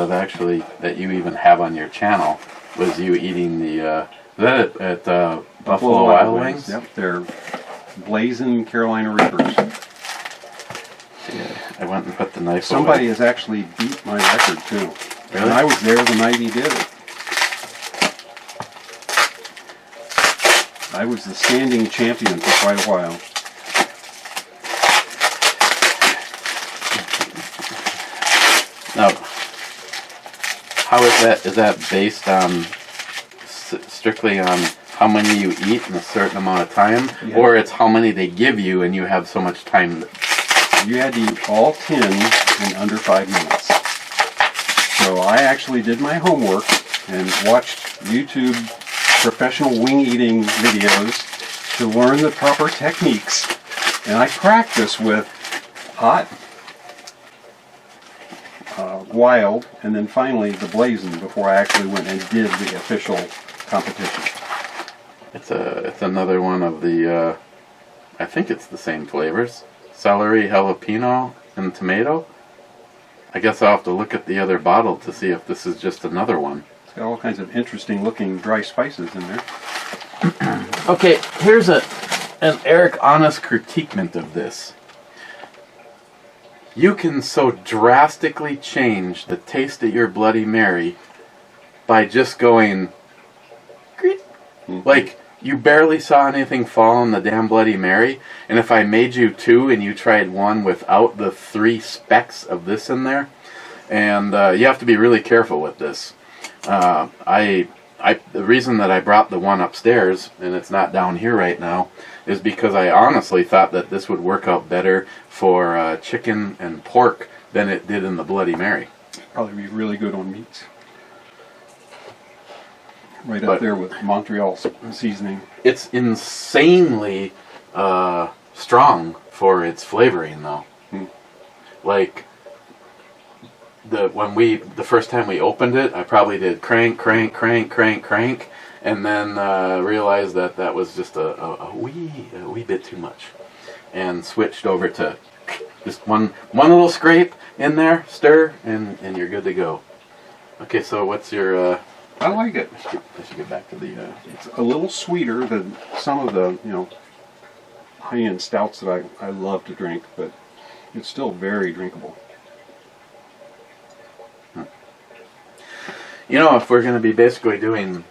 that you even have on your channel was you eating the at Buffalo Wild Wings. Yep, they're blazing Carolina Reapers. Yeah, I went and put the knife Somebody away. has actually beat my record too. Really? And I was there the night he did it. I was the standing champion for quite a while. Now, how is that? Is that based on strictly on how many you eat in a certain amount of time, or it's how many they give you and you have so much time? You had to eat all 10 in under 5 minutes. So I actually did my homework and watched YouTube professional wing eating videos to learn the proper techniques. And I practiced with hot, wild, and then finally the blazing before I actually went and did the official competition. It's another one of the, I think it's the same flavors. Celery, jalapeno, and tomato. I guess I'll have to look at the other bottle to see if this is just another one. It's got all kinds of interesting looking dry spices in there. Okay, here's an Eric honest critiquement of this. You can so drastically change the taste of your Bloody Mary by just going, like, you barely saw anything fall in the damn Bloody Mary. And if I made you 2 and you tried one without the 3 specks of this in there, and you have to be really careful with this. The reason that I brought the one upstairs, and it's not down here right now, is because I honestly thought that this would work out better for chicken and pork than it did in the Bloody Mary. Probably be really good on meats. Right up there with Montreal seasoning. It's insanely strong for its flavoring, though. Like the first time we opened it, I probably did crank, crank, crank, crank, crank, and then realized that was just a wee bit too much, and switched over to just one little scrape in there, stir, and you're good to go. Okay, so what's your? I like it. I should get back to the. It's a little sweeter than some of the high-end stouts that I love to drink, but it's still very drinkable. You know, if we're going to be basically doing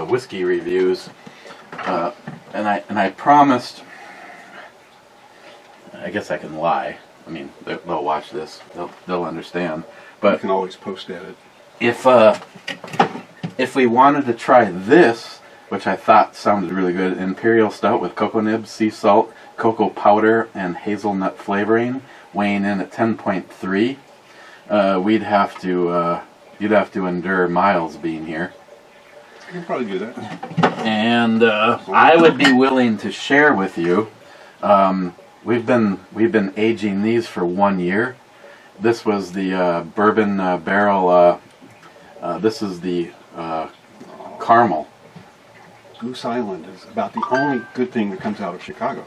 whiskey reviews, and I promised, I guess I can lie. I mean, they'll watch this, they'll understand. But you can always post at it. If we wanted to try this, which I thought sounded really good, Imperial Stout with cocoa nibs, sea salt, cocoa powder, and hazelnut flavoring, weighing in at 10.3, you'd have to endure Miles being here. You can probably do that. And I would be willing to share with you. We've been aging these for 1 year. This was the bourbon barrel. This is the caramel. Goose Island is about the only good thing that comes out of Chicago.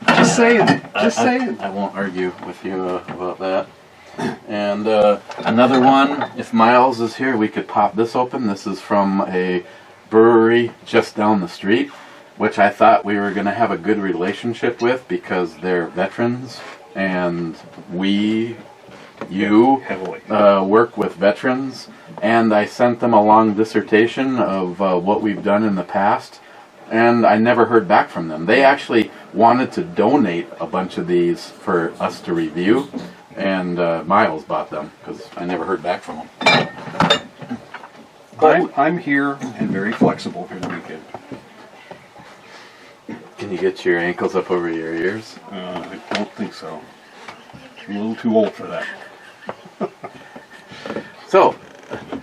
Just saying. Just saying. I won't argue with you about that. And another one, if Miles is here, we could pop this open. This is from a brewery just down the street, which I thought we were going to have a good relationship with because they're veterans, and you work with veterans. And I sent them a long dissertation of what we've done in the past, and I never heard back from them. They actually wanted to donate a bunch of these for us to review, and Miles bought them because I never heard back from them. But I'm here and very flexible for the weekend. Can you get your ankles up over your ears? I don't think so. I'm a little too old for that. So,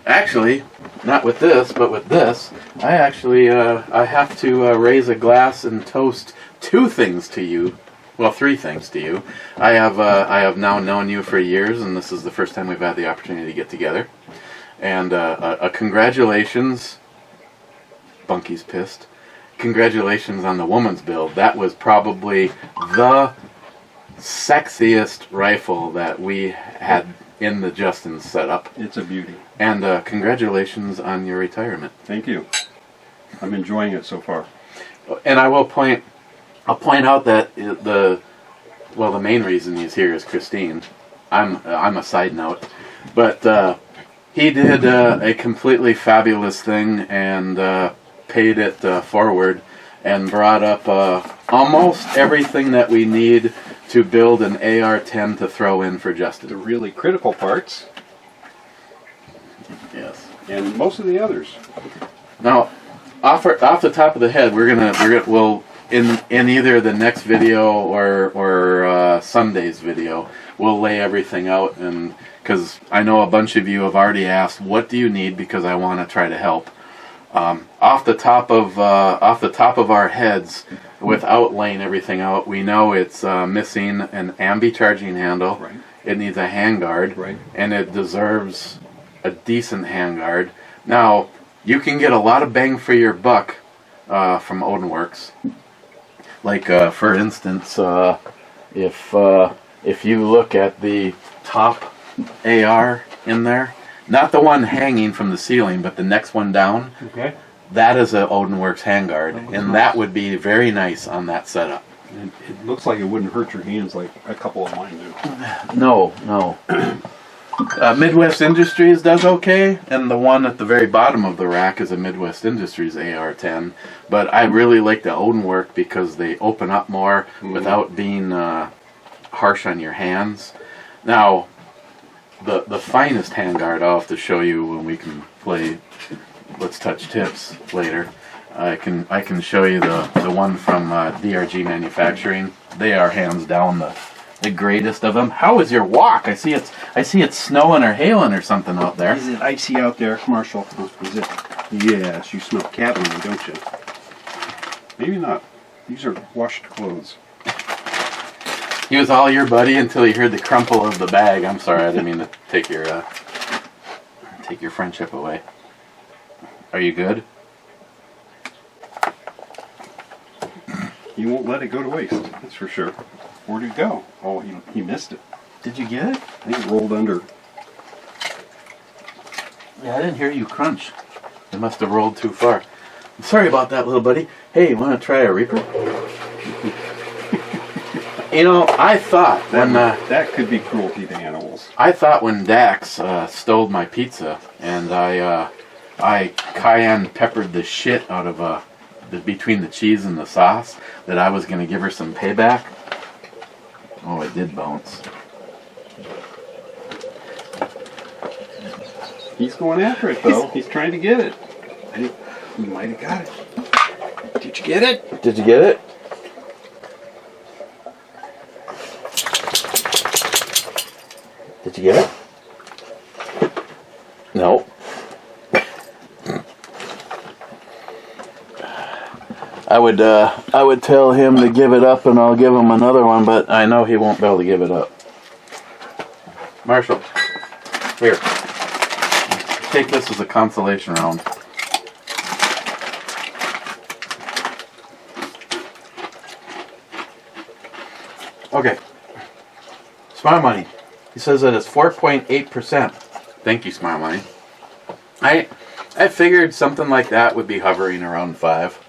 actually, not with this, but with this, I actually I have to raise a glass and toast 2 things to you. Well, 3 things to you. I have now known you for years, and this is the first time we've had the opportunity to get together. And a congratulations. Bunky's pissed. Congratulations on the woman's build. That was probably the sexiest rifle that we had in the Justin's setup. It's a beauty. And congratulations on your retirement. Thank you. I'm enjoying it so far. And I'll point out that the main reason he's here is Christine. I'm a side note, but he did a completely fabulous thing and paid it forward and brought up almost everything that we need to build an AR-10 to throw in for Justin. The really critical parts. Yes. And most of the others. Now, off the top of the head, we'll in either the next video or Sunday's video, we'll lay everything out, and because I know a bunch of you have already asked, what do you need? Because I want to try to help. Off the top of our heads, without laying everything out, we know it's missing an ambi charging handle. Right. It needs a handguard, right, and it deserves a decent handguard. Now, you can get a lot of bang for your buck from Odinworks. Like, for instance, if you look at the top AR in there, not the one hanging from the ceiling, but the next one down, okay, that is a Odinworks handguard, and that would be very nice on that setup. It looks like it wouldn't hurt your hands like a couple of mine do. No. Midwest Industries does okay, and the one at the very bottom of the rack is a Midwest Industries AR-10. But I really like the Odin work because they open up more without being harsh on your hands. Now, the finest handguard I'll have to show you when we can play Let's Touch Tips later. I can show you the one from DRG Manufacturing. They are hands down the greatest of them. How is your walk? I see it's snowing or hailing or something out there. Is it icy out there, Marshall? Is it? Yes, you smell cat on me, don't you? Maybe not. These are washed clothes. He was all your buddy until he heard the crumple of the bag. I'm sorry, I didn't mean to take your friendship away. Are you good? You won't let it go to waste, that's for sure. Where'd it go? Oh, he missed it. Did you get it? I think it rolled under. Yeah, I didn't hear you crunch. It must have rolled too far. I'm sorry about that, little buddy. Hey, you want to try a Reaper? You know, I thought when... that could be cruelty to animals. I thought when Dax stole my pizza and I cayenne peppered the shit out of between the cheese and the sauce that I was going to give her some payback. Oh, it did bounce. He's going after it, though. He's trying to get it. I think he might have got it. Did you get it? Did you get it? Did you get it? No. I would tell him to give it up and I'll give him another one, but I know he won't be able to give it up. Marshall, here. Take this as a consolation round. Okay. Smile Money. He says that it's 4.8%. Thank you, Smile Money. I figured something like that would be hovering around 5.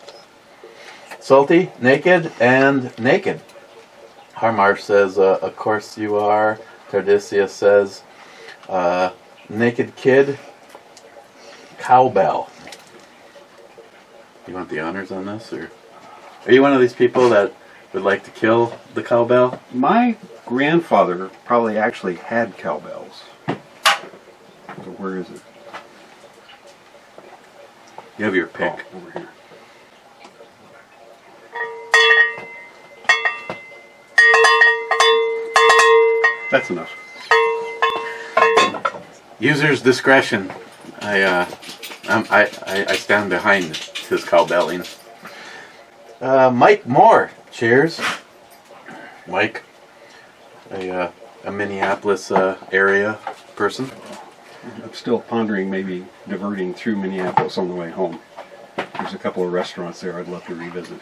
Salty, naked, and naked. Harmarsh says, of course you are. Tardisia says, naked kid, cowbell. You want the honors on this, or are you one of these people that would like to kill the cowbell? My grandfather probably actually had cowbells. So where is it? You have your pick. Oh, over here. That's enough. User's discretion. I stand behind his cowbelling. Mike Moore. Cheers. Mike. A Minneapolis area person. I'm still pondering maybe diverting through Minneapolis on the way home. There's a couple of restaurants there I'd love to revisit.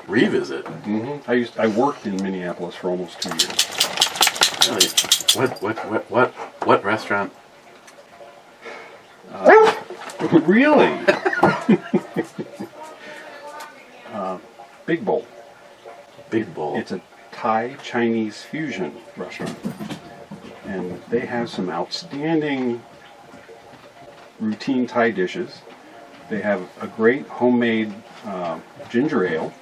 Revisit? Mm-hmm. I worked in Minneapolis for almost 2 years. Really? What restaurant? Really? Big Bowl. Big Bowl. It's a Thai Chinese fusion restaurant. And they have some outstanding routine Thai dishes. They have a great homemade ginger ale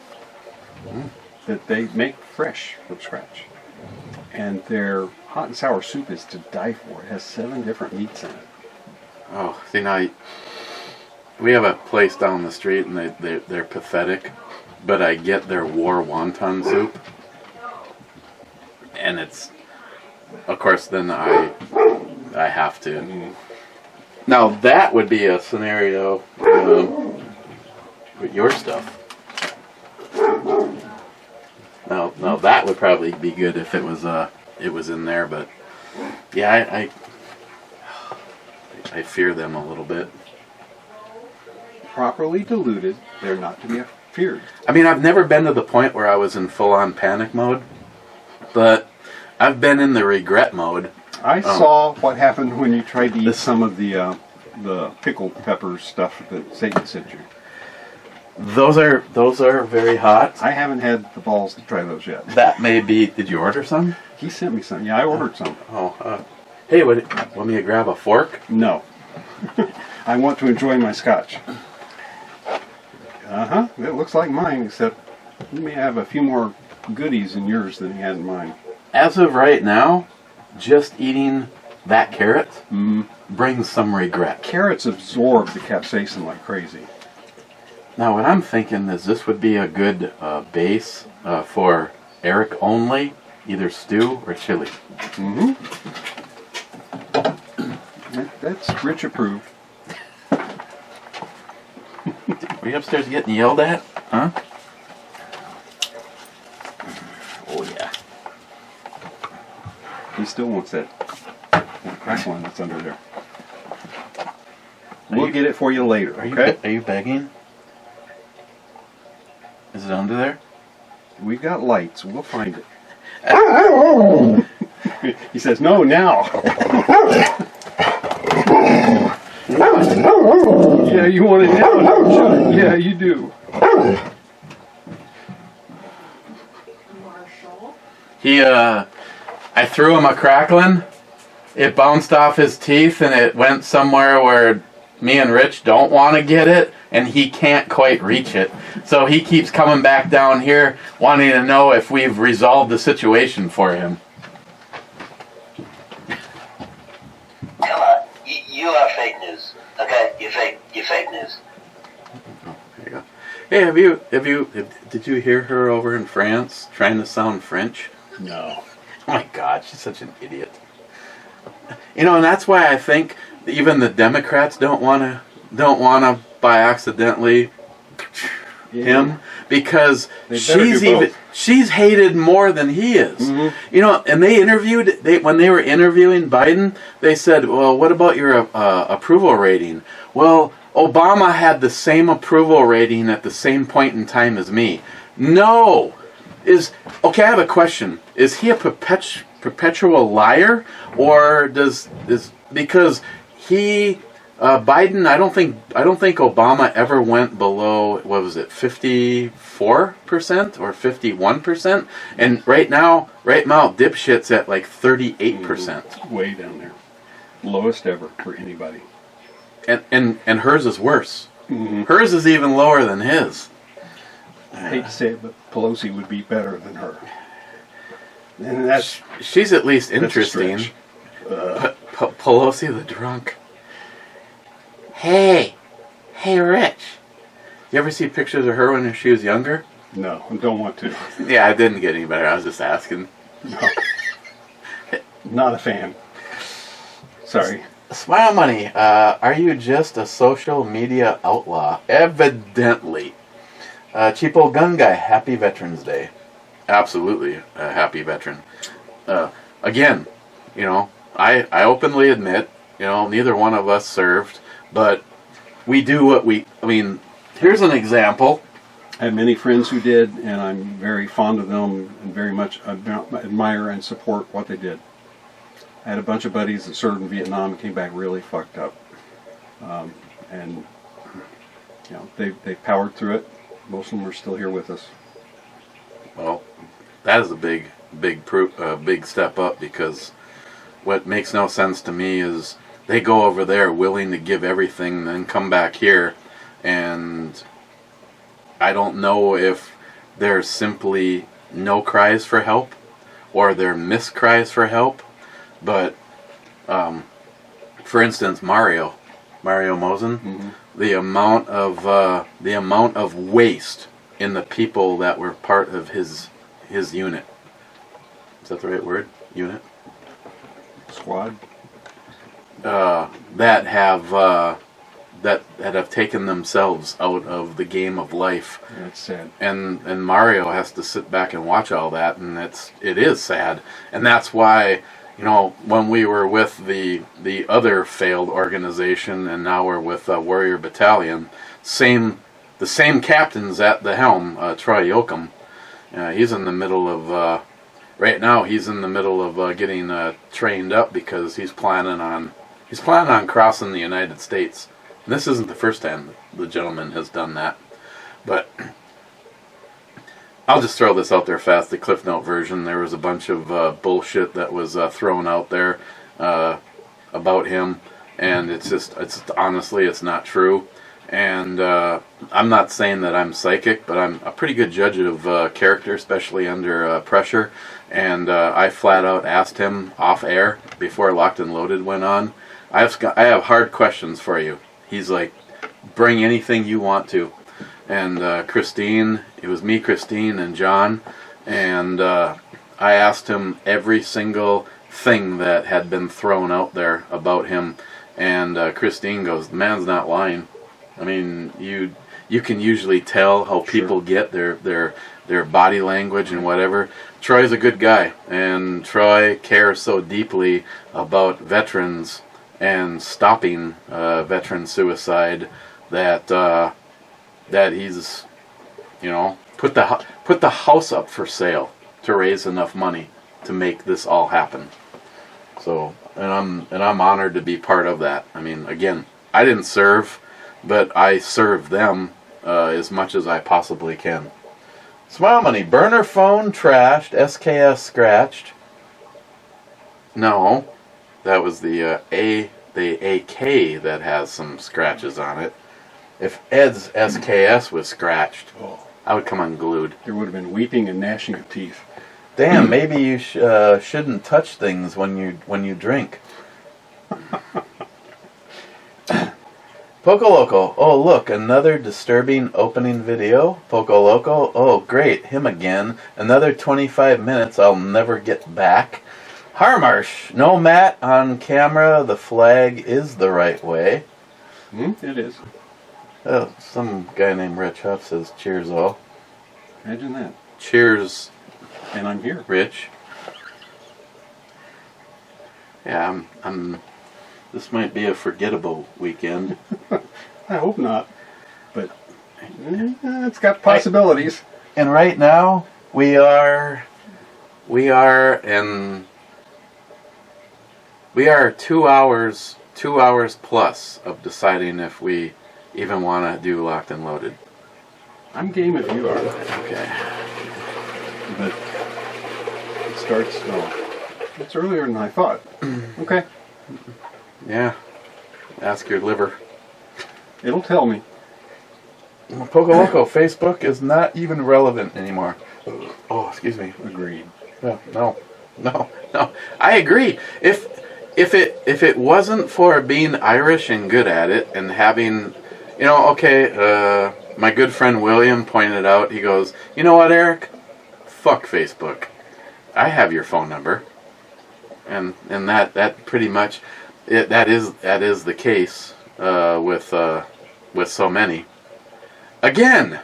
that they make fresh from scratch. And their hot and sour soup is to die for. It has 7 different meats in it. Oh, see now, we have a place down the street and they're pathetic, but I get their war wonton soup. And it's, of course, then I have to. Now that would be a scenario with your stuff. Now that would probably be good if it was in there, but yeah, I fear them a little bit. Properly diluted, they're not to be feared. I mean, I've never been to the point where I was in full-on panic mode, but I've been in the regret mode. I saw what happened when you tried to eat some of the pickled pepper stuff that Satan sent you. Those are very hot. I haven't had the balls to try those yet. That may be. Did you order some? He sent me some. Yeah, I ordered some. Oh, Hey, want me to grab a fork? No. I want to enjoy my scotch. Uh-huh. It looks like mine, except you may have a few more goodies in yours than you had in mine. As of right now, just eating that carrot brings some regret. Carrots absorb the capsaicin like crazy. Now, what I'm thinking is this would be a good base for Eric only, either stew or chili. Mm-hmm. That's Rich approved. Were you upstairs getting yelled at? Huh? Oh, yeah. He still wants that crack one that's under there. We'll get it for you later, okay? Are you begging? Is it under there? We've got lights. We'll find it. He says, no, now. Yeah, you want it now, don't you? Yeah, you do. Marshall. I threw him a crackling. It bounced off his teeth and it went somewhere where me and Rich don't want to get it, and he can't quite reach it. So he keeps coming back down here wanting to know if we've resolved the situation for him. Come on, you are fake news. Okay, you're fake news. Oh, there you go. Hey, did you hear her over in France trying to sound French? No. Oh my God, she's such an idiot. You know, and that's why I think even the Democrats don't want to by accidentally him, because she's hated more than he is. Mm-hmm. You know, and when they were interviewing Biden, they said, "Well, what about your approval rating?" Well, Obama had the same approval rating at the same point in time as me. No. Okay, I have a question. Is he a perpetual liar, or because Biden, I don't think Obama ever went below, what was it, 54% or 51%, and right now dipshit's at like 38%. Way down there, lowest ever for anybody. And hers is worse. Mm-hmm. Hers is even lower than his. I hate to say it, but Pelosi would be better than her. And she's at least interesting. Pelosi the drunk. Hey, Rich. You ever see pictures of her when she was younger? No, I don't want to. Yeah, I didn't get any better. I was just asking. No. Not a fan. Sorry. Smile Money, are you just a social media outlaw? Evidently. Cheapo Gun Guy, happy Veterans Day. Absolutely a happy veteran. Again, you know, I openly admit, you know, neither one of us served, but we do what here's an example. I have many friends who did, and I'm very fond of them and very much admire and support what they did. I had a bunch of buddies that served in Vietnam and came back really fucked up. And, you know, they powered through it. Most of them are still here with us. Well, that is a big step up, because what makes no sense to me is they go over there willing to give everything, then come back here, and I don't know if there's simply no cries for help or there missed cries for help, but for instance, Mario Mosen, mm-hmm. the amount of waste in the people that were part of his unit. Is that the right word? Unit? Squad? That have taken themselves out of the game of life. That's sad. And Mario has to sit back and watch all that, and it is sad. And that's why, you know, when we were with the other failed organization, and now we're with Warrior Battalion, the same captain's at the helm, Troy Yoakum. He's in the middle of right now. He's in the middle of getting trained up, because he's planning on crossing the United States. And this isn't the first time the gentleman has done that, but I'll just throw this out there fast. The Cliff Note version. There was a bunch of bullshit that was thrown out there. about him, and it's honestly, it's not true. And I'm not saying that I'm psychic, but I'm a pretty good judge of character, especially under pressure. And I flat out asked him off air before Locked and Loaded went on. I have hard questions for you. He's like, bring anything you want to. And Christine, it was me, Christine, and John, and I asked him every single thing that had been thrown out there about him, and Christine goes, the man's not lying. I mean, you can usually tell how people get their body language and whatever. Troy's a good guy, and Troy cares so deeply about veterans and stopping veteran suicide that that he's, you know, put the house up for sale to raise enough money to make this all happen. So, and I'm honored to be part of that. I mean, again, I didn't serve, but I serve them as much as I possibly can. Smile Money, burner phone trashed, SKS scratched. No, that was the AK that has some scratches on it. If Ed's SKS was scratched, I would come unglued. There would have been weeping and gnashing of teeth. Damn, maybe you shouldn't touch things when you drink. Poco Loco, oh look, another disturbing opening video. Poco Loco, oh great, him again. Another 25 minutes I'll never get back. Harmarsh, no Matt on camera, the flag is the right way. It is. Oh, some guy named Rich Huff says cheers all. Imagine that. Cheers, And I'm here. Rich. Yeah, I'm this might be a forgettable weekend. I hope not. But it's got possibilities. And right now we are 2 hours plus of deciding if we even want to do Locked and Loaded. I'm game if you are. Okay. But it starts, it's earlier than I thought. Okay. Yeah. Ask your liver. It'll tell me. Poco Loco, Facebook is not even relevant anymore. Oh, excuse me. Agreed. No. I agree. If it wasn't for being Irish and good at it and having, you know, okay, my good friend William pointed out, he goes, you know what, Eric? Fuck Facebook. I have your phone number. And that pretty much, that is the case with so many. Again,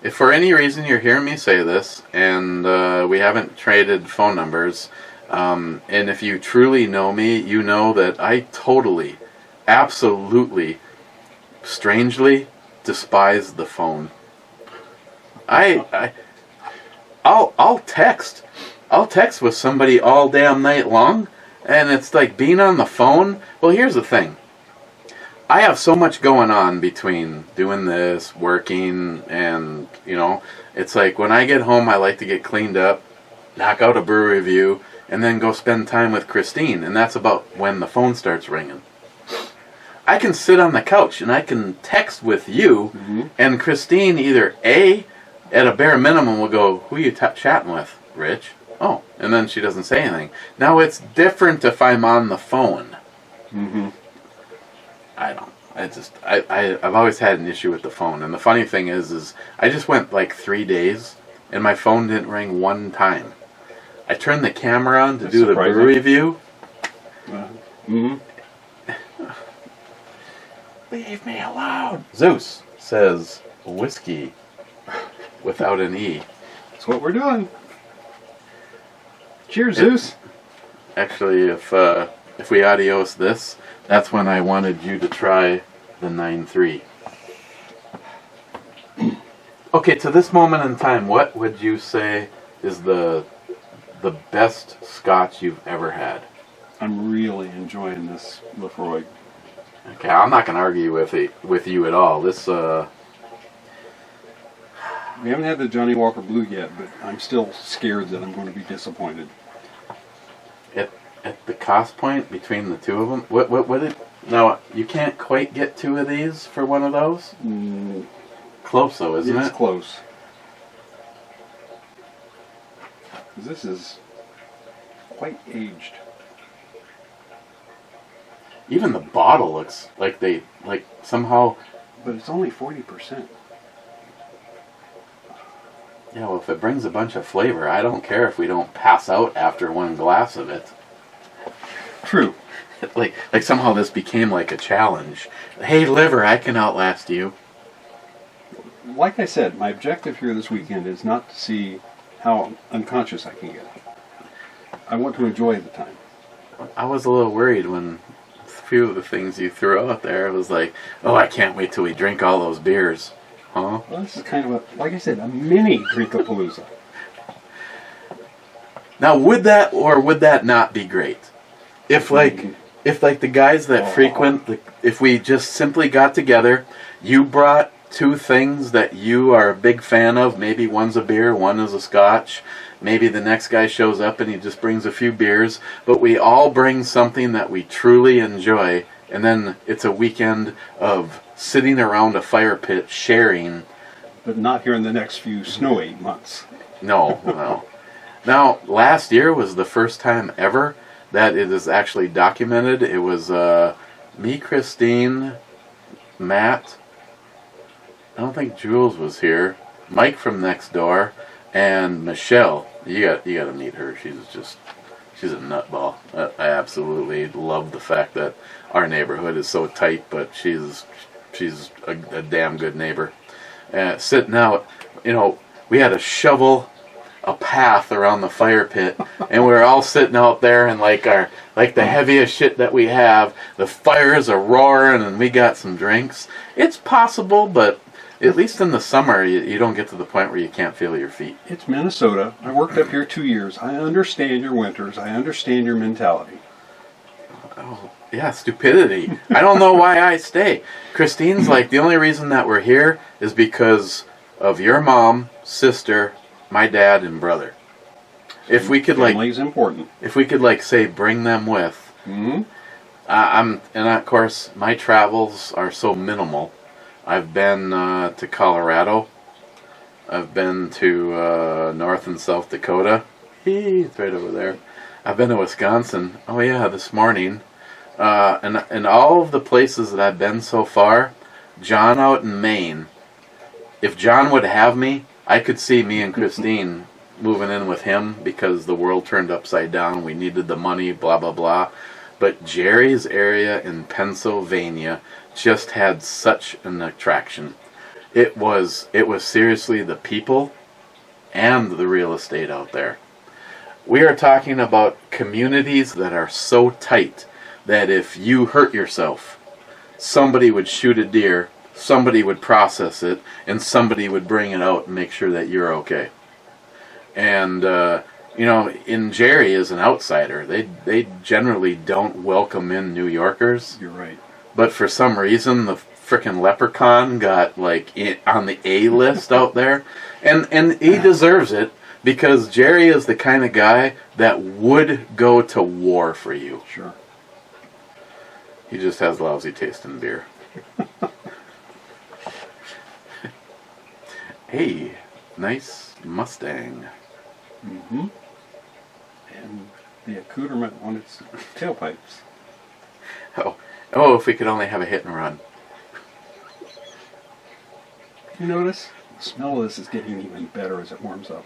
if for any reason you're hearing me say this and we haven't traded phone numbers, and if you truly know me, you know that I totally, absolutely, strangely despise the phone. I'll text with somebody all damn night long, and it's like being on the phone. Well, here's the thing. I have so much going on between doing this, working, and, you know, it's like when I get home, I like to get cleaned up, knock out a brew review, and then go spend time with Christine, and that's about when the phone starts ringing. I can sit on the couch and I can text with you, and Christine either at a bare minimum will go, who are you chatting with, Rich? Oh, and then she doesn't say anything. Now it's different if I'm on the phone. I've always had an issue with the phone, and the funny thing is I just went like 3 days, and my phone didn't ring one time. I turned the camera on to do the brew review. Leave me alone. Zeus says whiskey without an E. That's what we're doing. Cheers, Zeus. Actually, if we adios this, that's when I wanted you to try the 9-3. Okay, to this moment in time, what would you say is the best scotch you've ever had? I'm really enjoying this LAPHROAIG. Okay, I'm not going to argue with you at all. This We haven't had the Johnny Walker Blue yet, but I'm still scared that I'm going to be disappointed. at the cost point between the two of them, what did, now, you can't quite get 2 of these for one of those? Close though, isn't It's it? close. This is quite aged. Even the bottle looks like somehow, But it's only 40%. yeah, well, if it brings a bunch of flavor, I don't care if we don't pass out after one glass of it. True. like somehow this became like a challenge. Hey, liver, I can outlast you. Like I said, my objective here this weekend is not to see how unconscious I can get. I want to enjoy the time. I was a little worried when a few of the things you threw out there, it was like, oh, I can't wait till we drink all those beers. Huh? Well, this is kind of like I said, a mini Drinkapalooza. Now, would that or would that not be great? If the guys that frequent, if we just simply got together, you brought 2 things that you are a big fan of, maybe one's a beer, one is a scotch, maybe the next guy shows up and he just brings a few beers, but we all bring something that we truly enjoy, and then it's a weekend of sitting around a fire pit sharing. But not here in the next few snowy months. No. Now, last year was the first time ever that it is actually documented. It was me, Christine, Matt, I don't think Jules was here, Mike from next door, and Michelle. You got to meet her. She's a nutball. I absolutely love the fact that our neighborhood is so tight, but she's a damn good neighbor. Sitting out, we had to shovel a path around the fire pit, and we were all sitting out there in like the heaviest shit that we have. The fires are roaring, and we got some drinks. It's possible, but at least in the summer, you don't get to the point where you can't feel your feet. It's Minnesota. I worked up here 2 years. I understand your winters. I understand your mentality. Oh, yeah, stupidity. I don't know why I stay. Christine's like, the only reason that we're here is because of your mom, sister, my dad, and brother. If we could Family's important. If we could say bring them with. Mm-hmm. And of course my travels are so minimal. I've been to Colorado. I've been to North and South Dakota. It's right over there. I've been to Wisconsin. Oh yeah, this morning. And all of the places that I've been so far, John out in Maine. If John would have me, I could see me and Christine moving in with him because the world turned upside down. We needed the money, blah, blah, blah. But Jerry's area in Pennsylvania just had such an attraction. It was seriously the people and the real estate out there. We are talking about communities that are so tight that if you hurt yourself, somebody would shoot a deer, somebody would process it, and somebody would bring it out and make sure that you're okay. And, in Jerry as an outsider, they generally don't welcome in New Yorkers. You're right. But for some reason, the frickin' leprechaun got, on the A list out there. And he deserves it, because Jerry is the kind of guy that would go to war for you. Sure. He just has lousy taste in beer. Hey, nice Mustang. Mm-hmm. And the accoutrement on its tailpipes. Oh, if we could only have a hit and run. You notice? The smell of this is getting even better as it warms up.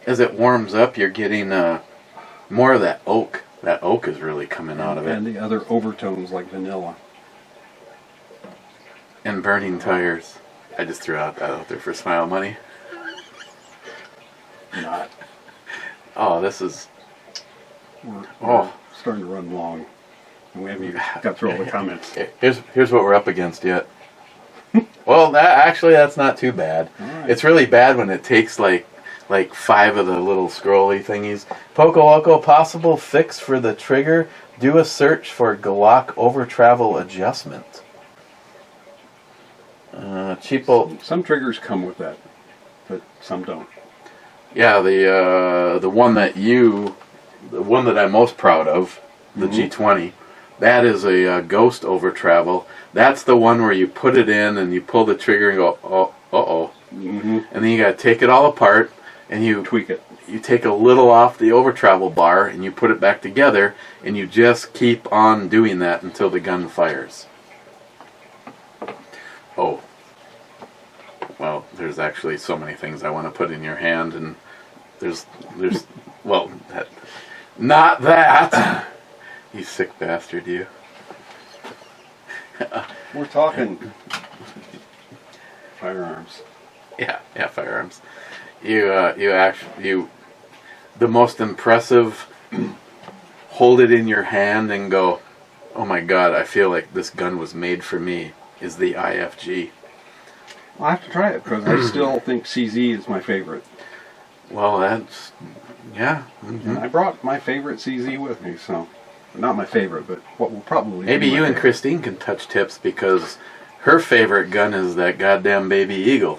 As it warms up, you're getting more of that oak. That oak is really coming out of it. And the other overtones like vanilla. And burning tires. I just threw that out there for smile money. Not. Oh, this is... We're starting to run long. And we haven't even got through all the comments. Here's what we're up against yet. Well, that's not too bad. Right. It's really bad when it takes like 5 of the little scrolly thingies. Poco Loco, possible fix for the trigger. Do a search for Glock over travel adjustment. Cheapo. Some triggers come with that, but some don't. Yeah, the one that you the one that I'm most proud of, the G20. That is a ghost over travel. That's the one where you put it in and you pull the trigger and go, oh, uh-oh. And then you got to take it all apart and you Tweak it. You take a little off the over travel bar and you put it back together, and you just keep on doing that until the gun fires. Oh. Well, there's actually so many things I want to put in your hand, and there's well, not that. You sick bastard, you. We're talking firearms. Yeah, firearms. You the most impressive, hold it in your hand and go, oh my God, I feel like this gun was made for me, is the IFG. I'll have to try it because I still think CZ is my favorite. Well, that's, yeah. And I brought my favorite CZ with me, so not my favorite, but what will probably Maybe be my you and favorite. Christine can touch tips because her favorite gun is that goddamn Baby Eagle.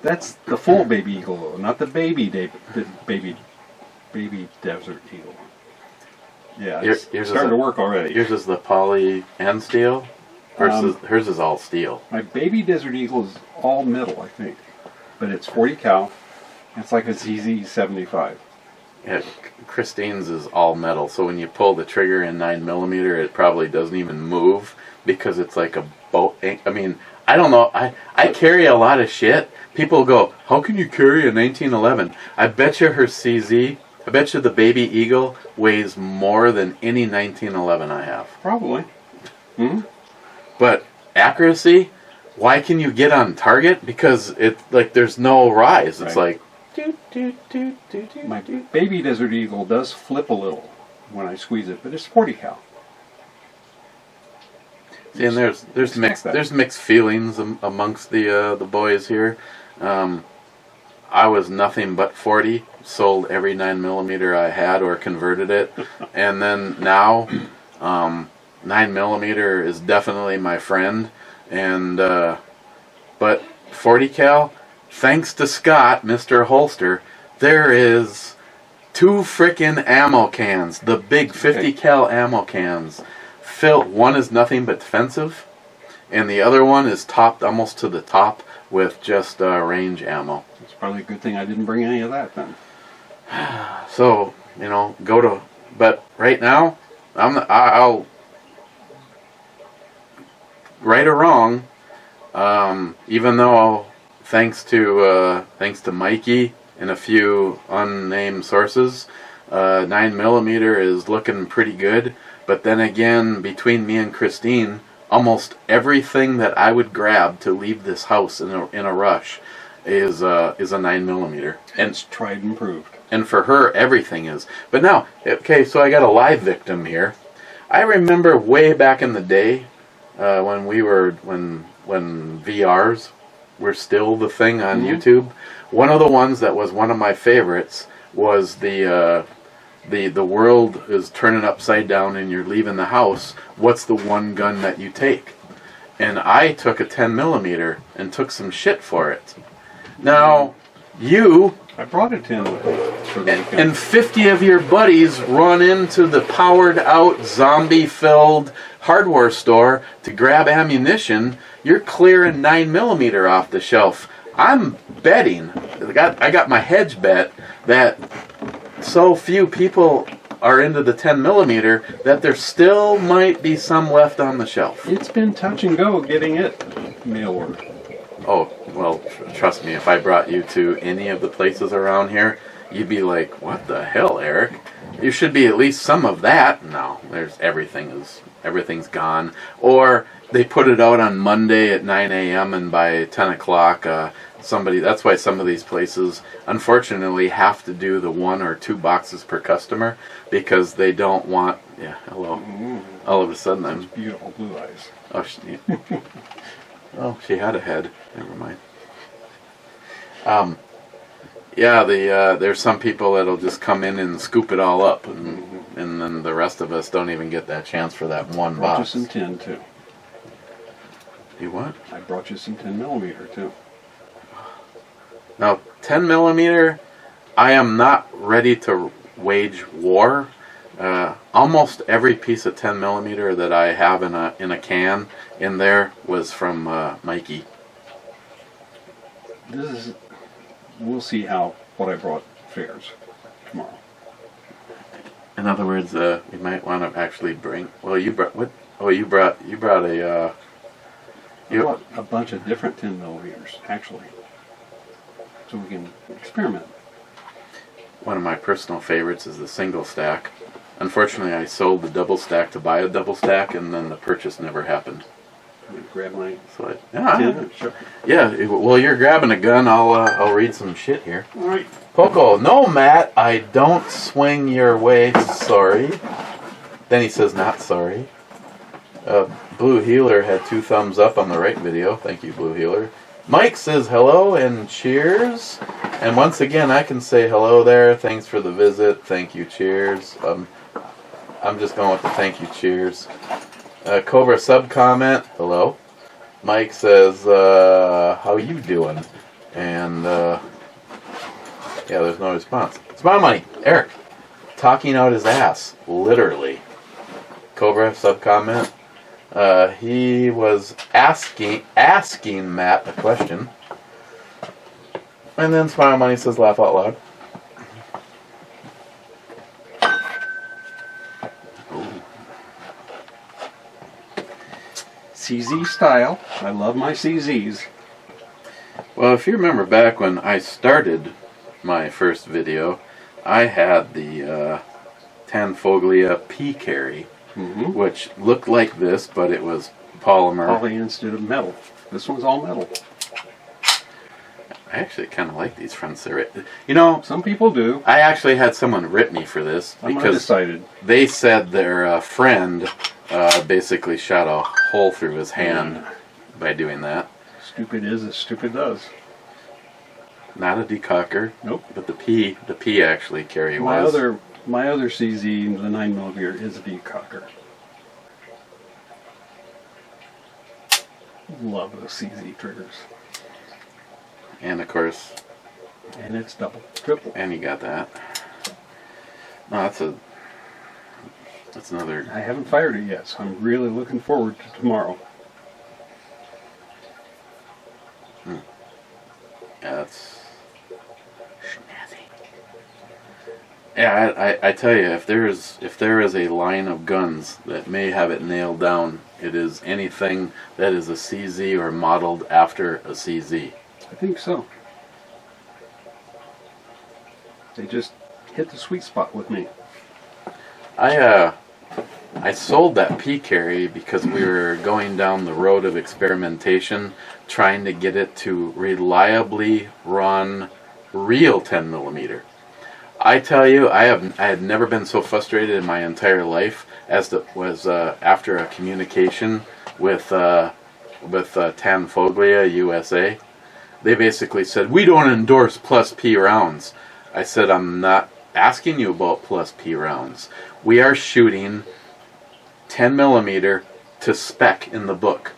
That's the full Baby Eagle, though, not the baby Desert Eagle. Yeah, it's Yours is starting to work already. Yours is the poly and steel versus hers is all steel. My Baby Desert Eagle is all metal, I think, but it's 40 cal. It's like a ZZ75. Yeah, Christine's is all metal, so when you pull the trigger in 9mm, it probably doesn't even move because it's like a boat. I mean, I don't know. I carry a lot of shit. People go, how can you carry a 1911? I bet you her CZ, I bet you the Baby Eagle weighs more than any 1911 I have. Probably. But accuracy, why can you get on target? Because it's like there's no rise. It's Right. like do. My Baby Desert Eagle does flip a little when I squeeze it, but it's 40 cal. See, and there's Expect that. mixed feelings amongst the boys here. I was nothing but 40. Sold every 9mm I had or converted it, and then now 9mm is definitely my friend. And but 40 cal, thanks to Scott, Mr. Holster, there is 2 frickin' ammo cans, the big 50 cal ammo cans. One is nothing but defensive, and the other one is topped almost to the top with just range ammo. It's probably a good thing I didn't bring any of that then. So, but right now, I'll right or wrong, even though thanks to Mikey and a few unnamed sources, 9mm is looking pretty good. But then again, between me and Christine, almost everything that I would grab to leave this house in a rush is a 9mm. And It's tried and proved. And for her, everything is. But now, okay, so I got a live victim here. I remember way back in the day when VRs were still the thing on YouTube. One of the ones that was one of my favorites was the world is turning upside down and you're leaving the house. What's the one gun that you take? And I took a 10mm and took some shit for it. Now, you I brought a 10 with me for the weekend. and 50 of your buddies run into the powered out, zombie filled hardware store to grab ammunition. You're clearing 9mm off the shelf. I'm betting, I got my hedge bet that so few people are into the 10mm that there still might be some left on the shelf. It's been touch and go getting it mail order. Oh, well, trust me, if I brought you to any of the places around here, you'd be like, what the hell, Eric? You should be at least some of that. No, everything's gone. Or they put it out on Monday at 9 a.m. and by 10 o'clock, that's why some of these places, unfortunately, have to do the 1 or 2 boxes per customer because they don't want, hello. All of a sudden I'm, Beautiful blue eyes. oh, she had a head. Never mind. There's some people that'll just come in and scoop it all up, and then the rest of us don't even get that chance for that one Brought you box. some 10 too. You what? I brought you some 10mm too. Now, 10mm, I am not ready to wage war. Almost every piece of 10 millimeter that I have in a can in there was from Mikey. We'll see how what I brought fares tomorrow. In other words, we might want to actually bring. Well, you brought what? Oh, you brought a. I brought a bunch of different 10 millimeters actually, so we can experiment. One of my personal favorites is the single stack. Unfortunately, I sold the double stack to buy a double stack, and then the purchase never happened. Let me grab my So sure. yeah. Well, you're grabbing a gun. I'll read some shit here. All right. Poco, no, Matt, I don't swing your way. Sorry. Then he says, not sorry. Blue Healer had 2 thumbs up on the right video. Thank you, Blue Healer. Mike says hello and cheers. And once again, I can say hello there. Thanks for the visit. Thank you, cheers. I'm just going with the thank you, cheers. Cobra sub comment, hello. Mike says, how you doing? And, yeah, there's no response. It's my money. Eric, talking out his ass, literally. Cobra sub comment. He was asking Matt a question. And then Smile Money says, laugh out loud. CZ style. I love my CZs. Well, if you remember back when I started my first video, I had the Tanfoglia P carry, which looked like this, but it was polymer. Poly instead of metal. This one's all metal. I actually kind of like these fronts there. You know, Some people do. I actually had someone rip me for this I'm because undecided. they said their friend basically shot a hole through his hand by doing that. Stupid is as stupid does. Not a decocker. Nope. But the P actually carry My was. other CZ, the 9mm, is a decocker. Love those CZ triggers. And of course, And it's double, triple. and you got that. No, that's another. I haven't fired it yet, so I'm really looking forward to tomorrow. Yeah, that's snazzy. Yeah, I tell you, if there is a line of guns that may have it nailed down, it is anything that is a CZ or modeled after a CZ. I think so. They just hit the sweet spot with me. I sold that P carry because we were going down the road of experimentation, trying to get it to reliably run real 10 millimeter. I tell you, I had never been so frustrated in my entire life as was after a communication with Tanfoglia USA. They basically said, we don't endorse plus P rounds. I said, I'm not asking you about plus P rounds. We are shooting 10 millimeter to spec in the book.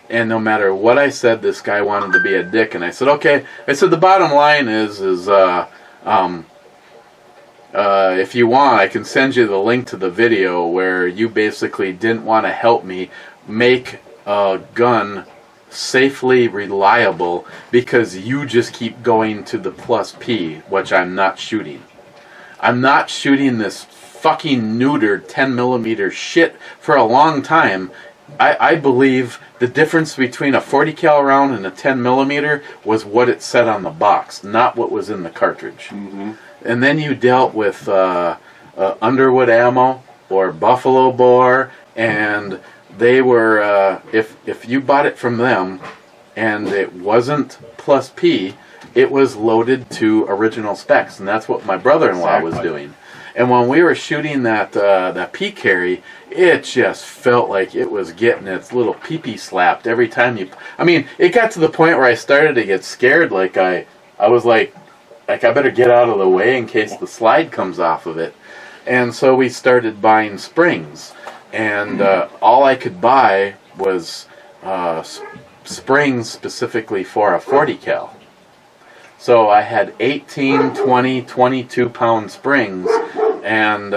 And no matter what I said, this guy wanted to be a dick. And I said, okay. I said, the bottom line is if you want, I can send you the link to the video where you basically didn't want to help me make a gun safely reliable because you just keep going to the plus P, which I'm not shooting. I'm not shooting this fucking neutered 10 millimeter shit for a long time. I believe the difference between a 40 cal round and a 10 millimeter was what it said on the box, not what was in the cartridge. And then you dealt with Underwood ammo or Buffalo Bore, and they were, if you bought it from them and it wasn't plus P, it was loaded to original specs, and that's what my brother-in-law was doing. And when we were shooting that P carry, it just felt like it was getting its little pee-pee slapped every time you. I mean, it got to the point where I started to get scared. Like I was like I better get out of the way in case the slide comes off of it. And so we started buying springs, and all I could buy was springs specifically for a 40 cal. So I had 18, 20, 22-pound springs, and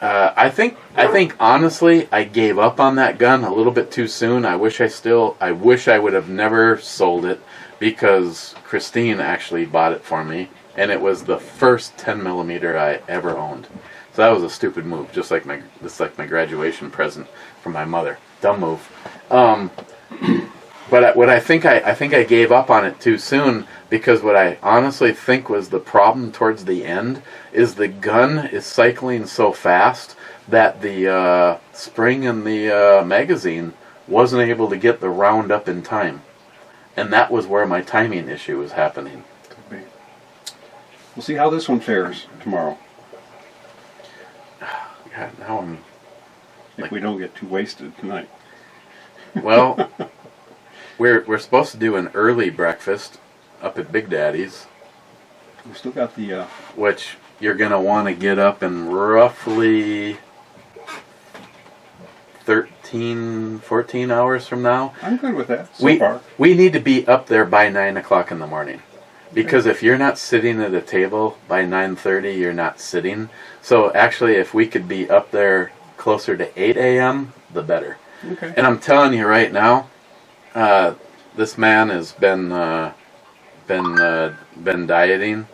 I think honestly I gave up on that gun a little bit too soon. I wish I would have never sold it, because Christine actually bought it for me, and it was the first 10mm I ever owned. So that was a stupid move, just like my graduation present from my mother. Dumb move. But what I think I gave up on it too soon, because what I honestly think was the problem towards the end is the gun is cycling so fast that the spring in the magazine wasn't able to get the round up in time, and that was where my timing issue was happening. Could be. We'll see how this one fares tomorrow. God, now I'm If we don't get too wasted tonight. well. We're supposed to do an early breakfast up at Big Daddy's, We still got the which you're going to want to get up in roughly 13, 14 hours from now. I'm good with that so far. We need to be up there by 9 o'clock in the morning. Because if you're not sitting at a table by 9:30, you're not sitting. So actually, if we could be up there closer to 8 a.m., the better. Okay. And I'm telling you right now, this man has been dieting.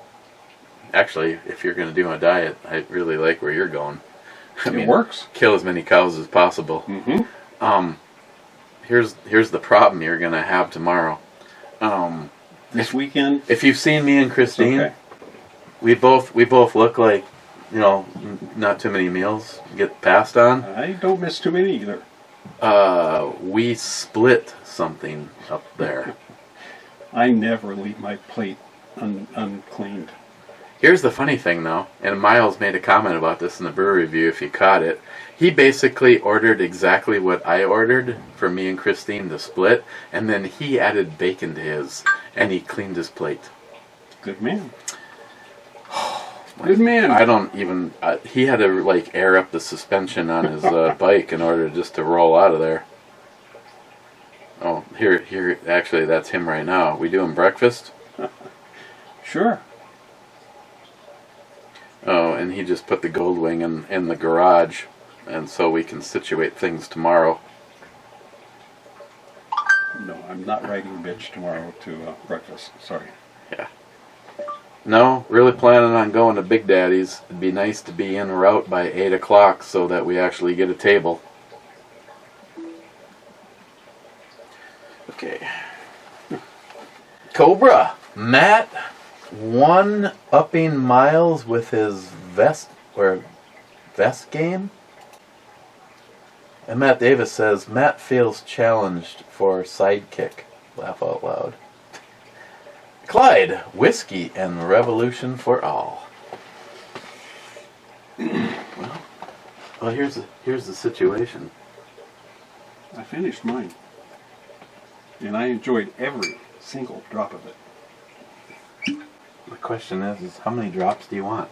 Actually, if you're going to do a diet, I really like where you're going. It works. Kill as many cows as possible. Mm-hmm. Here's the problem you're going to have tomorrow. This weekend. If you've seen me and Christine, Okay. we both look like, not too many meals get passed on. I don't miss too many either. We split something up there. I never leave my plate uncleaned. Here's the funny thing, though, and Miles made a comment about this in the brew review, if you caught it. He basically ordered exactly what I ordered for me and Christine to split, and then he added bacon to his, and he cleaned his plate. Good man. Good man. I don't even... he had to, air up the suspension on his bike in order just to roll out of there. Oh, here, actually, that's him right now. We doing breakfast? Sure. Oh, and he just put the Goldwing in the garage, and so we can situate things tomorrow. No, I'm not riding bitch tomorrow to breakfast. Sorry. Yeah. No, really planning on going to Big Daddy's. It'd be nice to be en route by 8 o'clock so that we actually get a table. Okay. Cobra! Matt, one-upping Miles with his vest game? And Matt Davis says, Matt feels challenged for sidekick. Laugh out loud. Clyde, whiskey and revolution for all. Well, here's the situation. I finished mine. And I enjoyed every single drop of it. The question is how many drops do you want?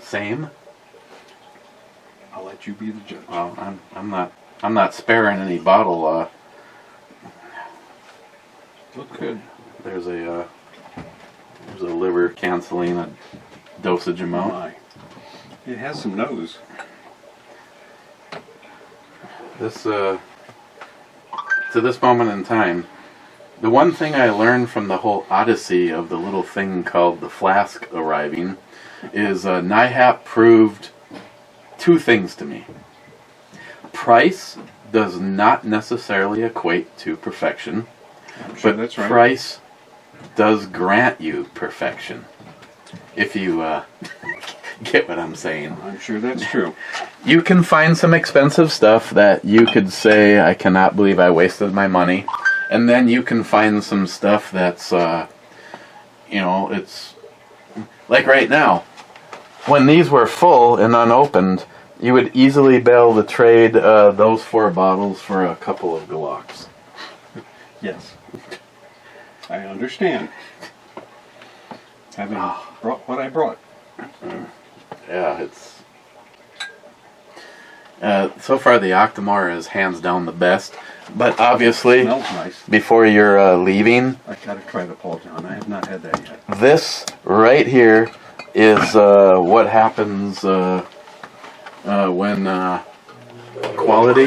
Same? I'll let you be the judge. Well, I'm not sparing any bottle. Look good. There's a liver canceling a dosage amount. My. It has some nose. This to this moment in time, the one thing I learned from the whole odyssey of the little thing called the flask arriving is NIHAP proved two things to me. Price does not necessarily equate to perfection, I'm sure but that's right. price does grant you perfection. If you get what I'm saying. I'm sure that's true. You can find some expensive stuff that you could say, I cannot believe I wasted my money. And then you can find some stuff that's, it's like right now. When these were full and unopened, you would easily be able to trade those 4 bottles for a couple of Glocks. Yes. I understand. Having brought what I brought. Yeah, So far, the Octomore is hands down the best. But obviously, Smells nice. before you're leaving, I gotta try the Paul John. I have not had that yet. this right here is what happens when quality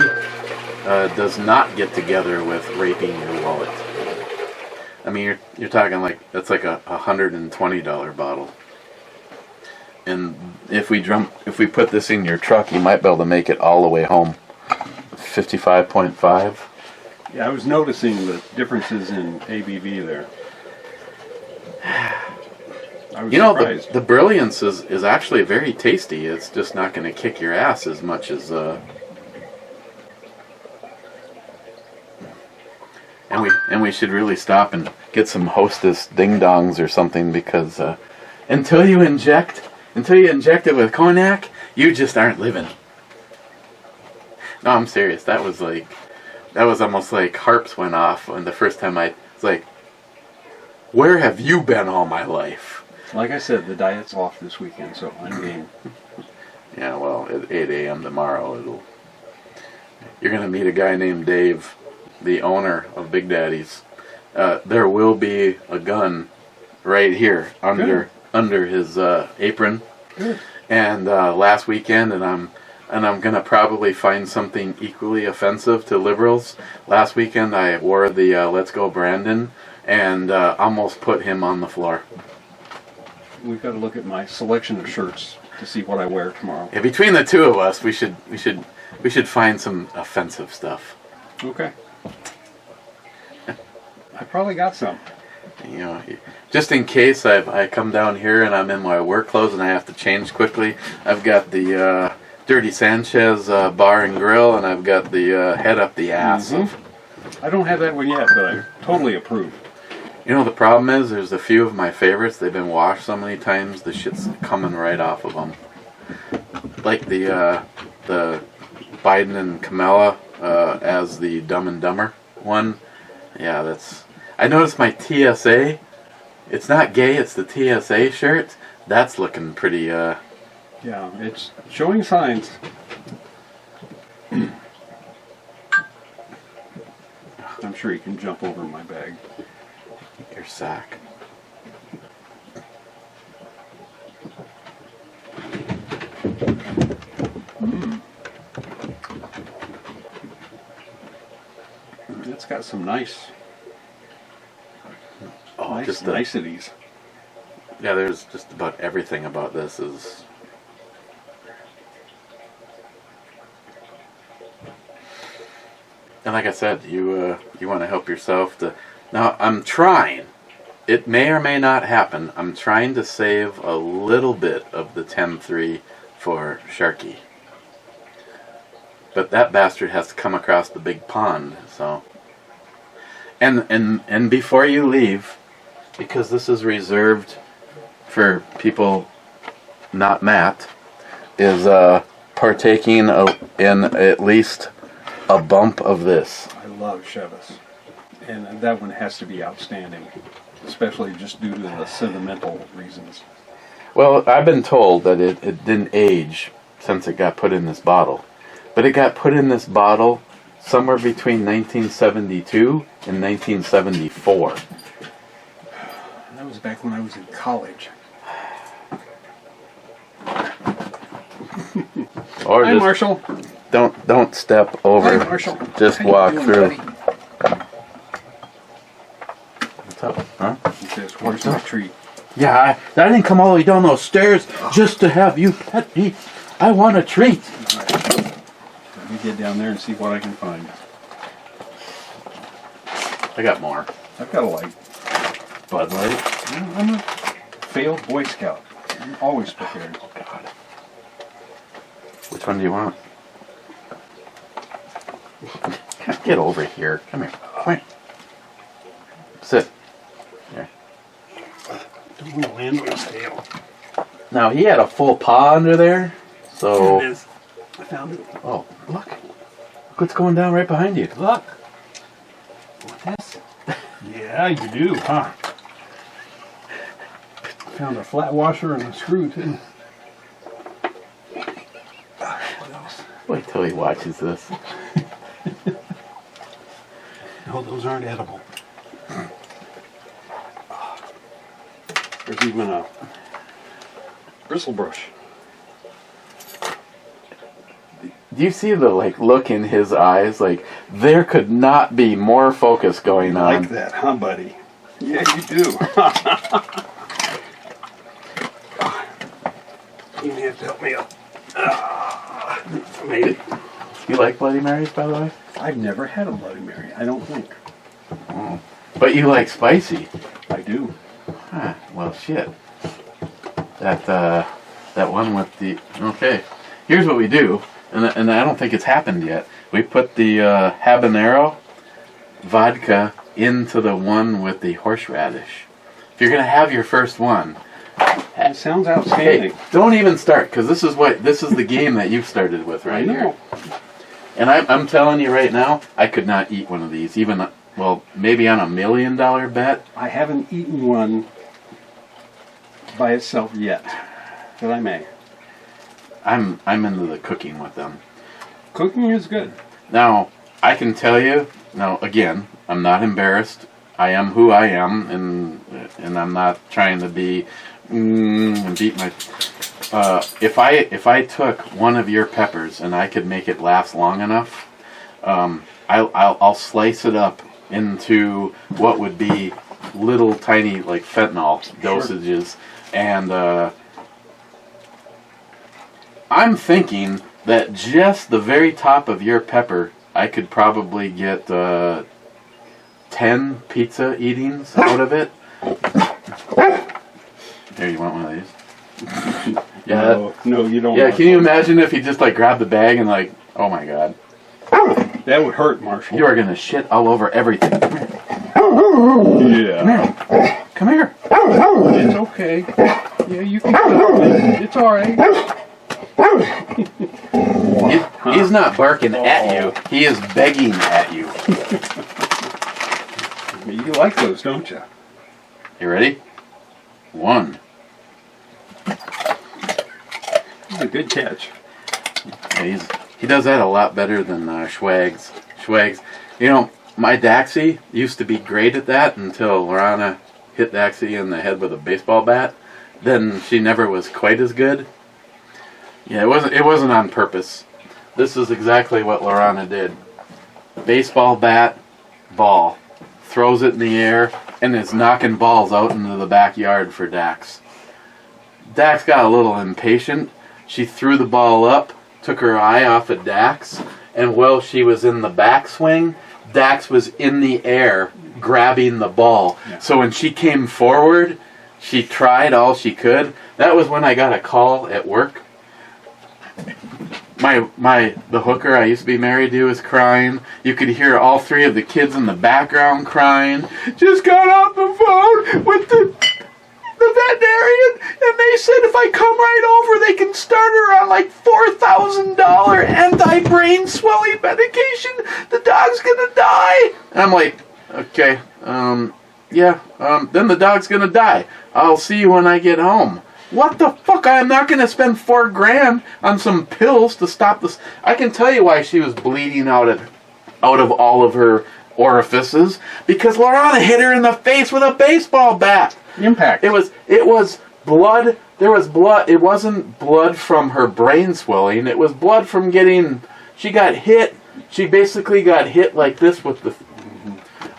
does not get together with raping your wallet. I mean, you're talking like that's like a $120 bottle. And if we put this in your truck, you might be able to make it all the way home. 55.5. Yeah, I was noticing the differences in ABV there. I was You know, surprised. the brilliance is actually very tasty. It's just not going to kick your ass as much as and we should really stop and get some Hostess ding dongs or something, because until you inject it with cognac, you just aren't living. No, I'm serious. That was almost like harps went off when the first time I was like, where have you been all my life? Like I said, the diet's off this weekend, so I'm game. Yeah, well, at 8 a.m. tomorrow, you're going to meet a guy named Dave, the owner of Big Daddy's. There will be a gun right here under his apron. Good. And last weekend, and I'm going to probably find something equally offensive to liberals. Last weekend, I wore the Let's Go Brandon and almost put him on the floor. We've got to look at my selection of shirts to see what I wear tomorrow. Yeah, between the two of us, we should find some offensive stuff. Okay. I probably got some. You know, just in case I come down here and I'm in my work clothes and I have to change quickly, I've got the Dirty Sanchez bar and grill, and I've got the head up the ass. I don't have that one yet, but I totally approve. You know, the problem is there's a few of my favorites. They've been washed so many times, the shit's coming right off of them. Like the Biden and Kamala as the Dumb and Dumber one. Yeah, that's... I noticed my TSA, it's not gay, it's the TSA shirt. That's looking pretty... Yeah, it's showing signs. I'm sure you can jump over my bag. Your sack. It's got some nice Just niceties. Yeah, there's just about everything about this is... And like I said, you want to help yourself. Now, I'm trying. It may or may not happen. I'm trying to save a little bit of the 10-3 for Sharky. But that bastard has to come across the big pond, so... And before you leave, because this is reserved for people not Matt, is partaking in at least a bump of this. I love Chivas. And that one has to be outstanding, especially just due to the sentimental reasons. Well, I've been told that it didn't age since it got put in this bottle. But it got put in this bottle somewhere between 1972 and 1974. That was back when I was in college. Or Hi, just Marshall. don't step over. Hi, Marshall. Just How you walk doing, through. buddy? What's up? Huh? He says, "Where's my treat?" Yeah, I didn't come all the way down those stairs just to have you pet me. I want a treat. All right. Let me get down there and see what I can find. I got more. I've got a light. Bud Light. I'm a failed Boy Scout. I'm always prepared. Oh, God. Which one do you want? Get over here. Come here. Come here. Sit. Here. Don't want to land on his tail. Now, he had a full paw under there, so... There it is. I found it. Oh, look. Look what's going down right behind you. Look. Want this? Yeah, you do, huh? Found a flat washer and a screw, too. What else? Wait till he watches this. No, those aren't edible. There's even a bristle brush. Do you see the look in his eyes? Like there could not be more focus going on. Like that, huh, buddy? Yeah, you do. You may have to help me up. I made it. You like Bloody Marys, by the way? I've never had a Bloody Mary, I don't think. Oh. But you like spicy. I do. Huh, well, shit. That one with the... Okay, here's what we do, and I don't think it's happened yet. We put the habanero vodka into the one with the horseradish. If you're going to have your first one... It sounds outstanding. Hey, don't even start, because this is the game that you've started with right here. And I'm telling you right now, I could not eat one of these, even... Well, maybe on $1 million bet. I haven't eaten one by itself yet, but I may. I'm into the cooking with them. Cooking is good. Now, I can tell you, now again, I'm not embarrassed. I am who I am, and I'm not trying to be and beat my. If I took one of your peppers and I could make it last long enough, I'll slice it up into what would be little tiny fentanyl dosages, and I'm thinking that just the very top of your pepper, I could probably get 10 pizza eatings out of it. Here, you want one of these? Yeah. No, you don't. Yeah, can you imagine if he just grabbed the bag and oh my god. That would hurt, Marshall. You are gonna shit all over everything. Yeah. Come here. It's okay. Yeah, you can come. It's alright. He's not barking at you. He is begging at you. You like those, don't you? You ready? 1. That's a good catch. Yeah, he does that a lot better than Schwags. You know, my Daxie used to be great at that until Lorana hit Daxie in the head with a baseball bat. Then she never was quite as good. Yeah, it wasn't on purpose. This is exactly what Lorana did. Baseball bat, ball. Throws it in the air and is knocking balls out into the backyard for Dax. Dax got a little impatient. She threw the ball up, took her eye off of Dax, and while she was in the backswing, Dax was in the air grabbing the ball. Yeah. So when she came forward, she tried all she could. That was when I got a call at work. The hooker I used to be married to was crying. You could hear all 3 of the kids in the background crying. Just got off the phone with the veterinarian, and they said if I come right over, they can start her on $4,000 anti-brain swelling medication. The dog's gonna die. And I'm like, okay, yeah, then the dog's gonna die. I'll see you when I get home. What the fuck? I'm not going to spend $4,000 on some pills to stop this. I can tell you why she was bleeding out of all of her orifices. Because Lorana hit her in the face with a baseball bat. Impact. It was blood. There was blood. It wasn't blood from her brain swelling. It was blood from getting... She got hit. She basically got hit like this with the...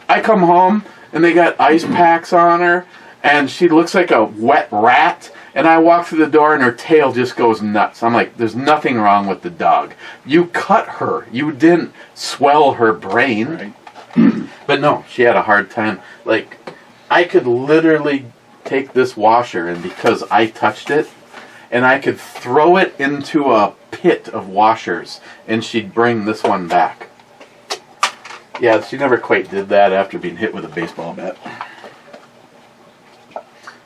I come home and they got ice packs on her. And she looks like a wet rat. And I walk through the door and her tail just goes nuts. I'm like, there's nothing wrong with the dog. You cut her. You didn't swell her brain. Right. But no, she had a hard time. I could literally take this washer, and because I touched it, and I could throw it into a pit of washers, and she'd bring this one back. Yeah, she never quite did that after being hit with a baseball bat.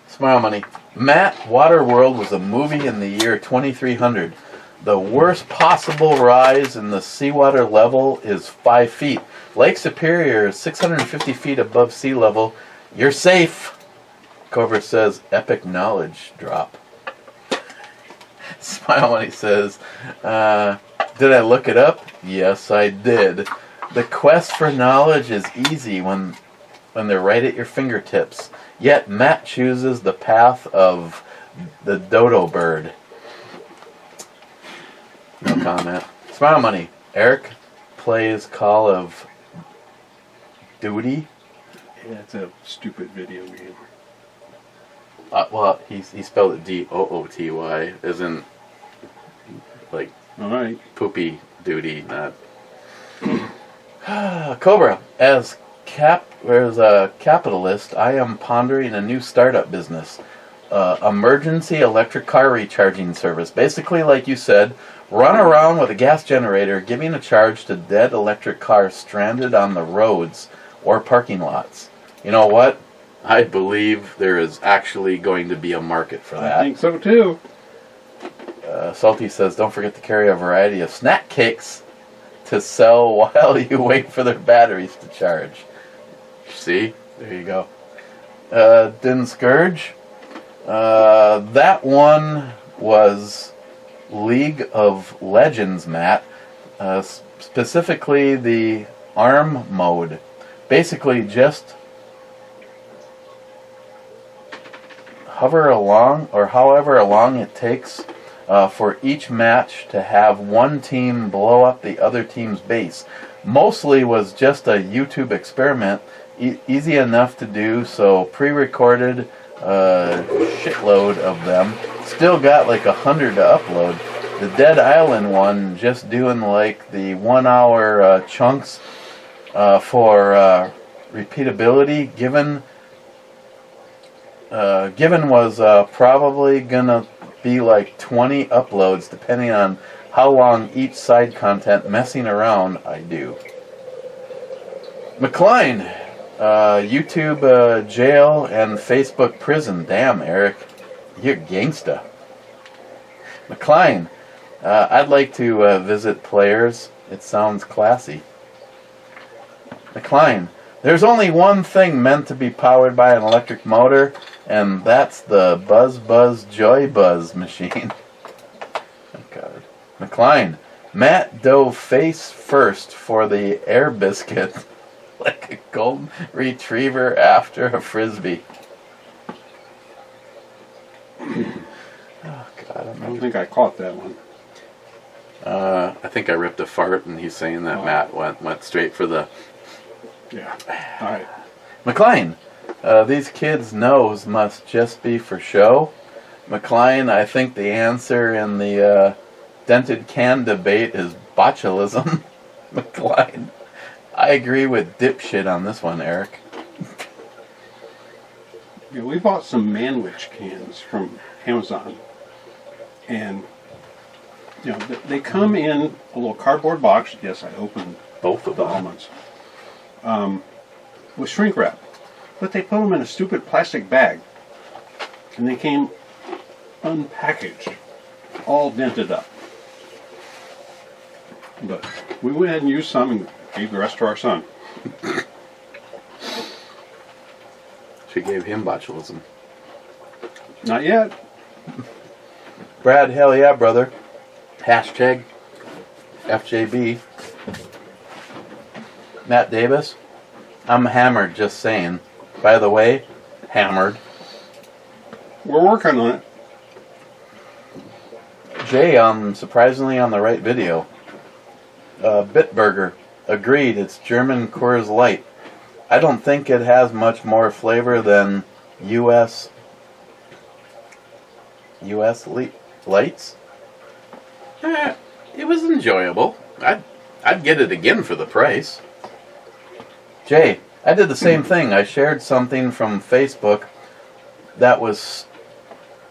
Smile money. Matt, Waterworld was a movie in the year 2300. The worst possible rise in the seawater level is 5 feet. Lake Superior is 650 feet above sea level. You're safe. Cobra says, epic knowledge drop. Smile when he says, Did I look it up? Yes, I did. The quest for knowledge is easy when they're right at your fingertips. Yet Matt chooses the path of the dodo bird. No comment. Smile money. Eric plays Call of Duty. Yeah, it's a stupid video game. Well, he spelled it D-O-O-T-Y, as in, like, All right. poopy duty, not... Cobra, as a capitalist, I am pondering a new startup business. Emergency electric car recharging service. Basically, like you said, run around with a gas generator giving a charge to dead electric cars stranded on the roads or parking lots. You know what? I believe there is actually going to be a market for that. I think so too. Salty says, don't forget to carry a variety of snack cakes to sell while you wait for their batteries to charge. See? There you go. Din Scourge. That one was League of Legends, Matt. Specifically the ARM mode. Basically just hover along, or however long it takes for each match to have one team blow up the other team's base. Mostly was just a YouTube experiment, easy enough to do, so pre-recorded shitload of them. Still got like 100 to upload. The Dead Island one, just doing like the 1 hour chunks for repeatability, given was probably gonna be like 20 uploads depending on how long each side content messing around I do. McLean, YouTube jail and Facebook prison. Damn, Eric, you're gangsta. McLean, I'd like to visit players. It sounds classy. McLean, there's only one thing meant to be powered by an electric motor, and that's the Buzz Buzz Joy Buzz machine. Oh God. McLean, Matt dove face first for the air biscuit like a golden retriever after a frisbee. Oh God, I don't think I caught that one. I think I ripped a fart, and he's saying that Matt went straight for the... Yeah. All right. McLean, these kids' nose must just be for show. McLean, I think the answer in the dented can debate is botulism. McLean, I agree with dipshit on this one, Eric. Yeah, we bought some Manwich cans from Amazon, and you know they come in a little cardboard box. Yes, I opened Both of the them. almonds with shrink wrap, but they put them in a stupid plastic bag, and they came unpackaged, all dented up. But we went ahead and used some and gave the rest to our son. She gave him botulism. Not yet. Brad, hell yeah, brother. Hashtag FJB. Matt Davis, I'm hammered, just saying. By the way, hammered. We're working on it. Jay, surprisingly on the right video. Bitburger, agreed, it's German Coors Light. I don't think it has much more flavor than U.S. Lights. It was enjoyable. I'd get it again for the price. Jay, I did the same thing. I shared something from Facebook that was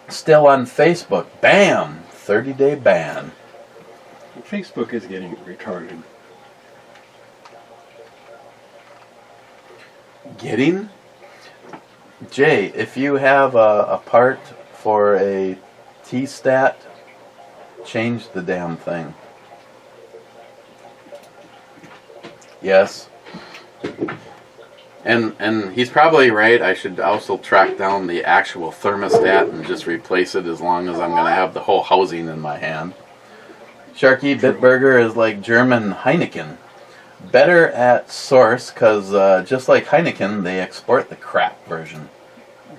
still on Facebook. Bam! 30-day ban. Facebook is getting retarded. Getting? Jay, if you have a part for a T-stat, change the damn thing. Yes. And he's probably right. I should also track down the actual thermostat and just replace it as long as I'm going to have the whole housing in my hand. Sharky, Bitburger is like German Heineken. Better at source, because just like Heineken, they export the crap version.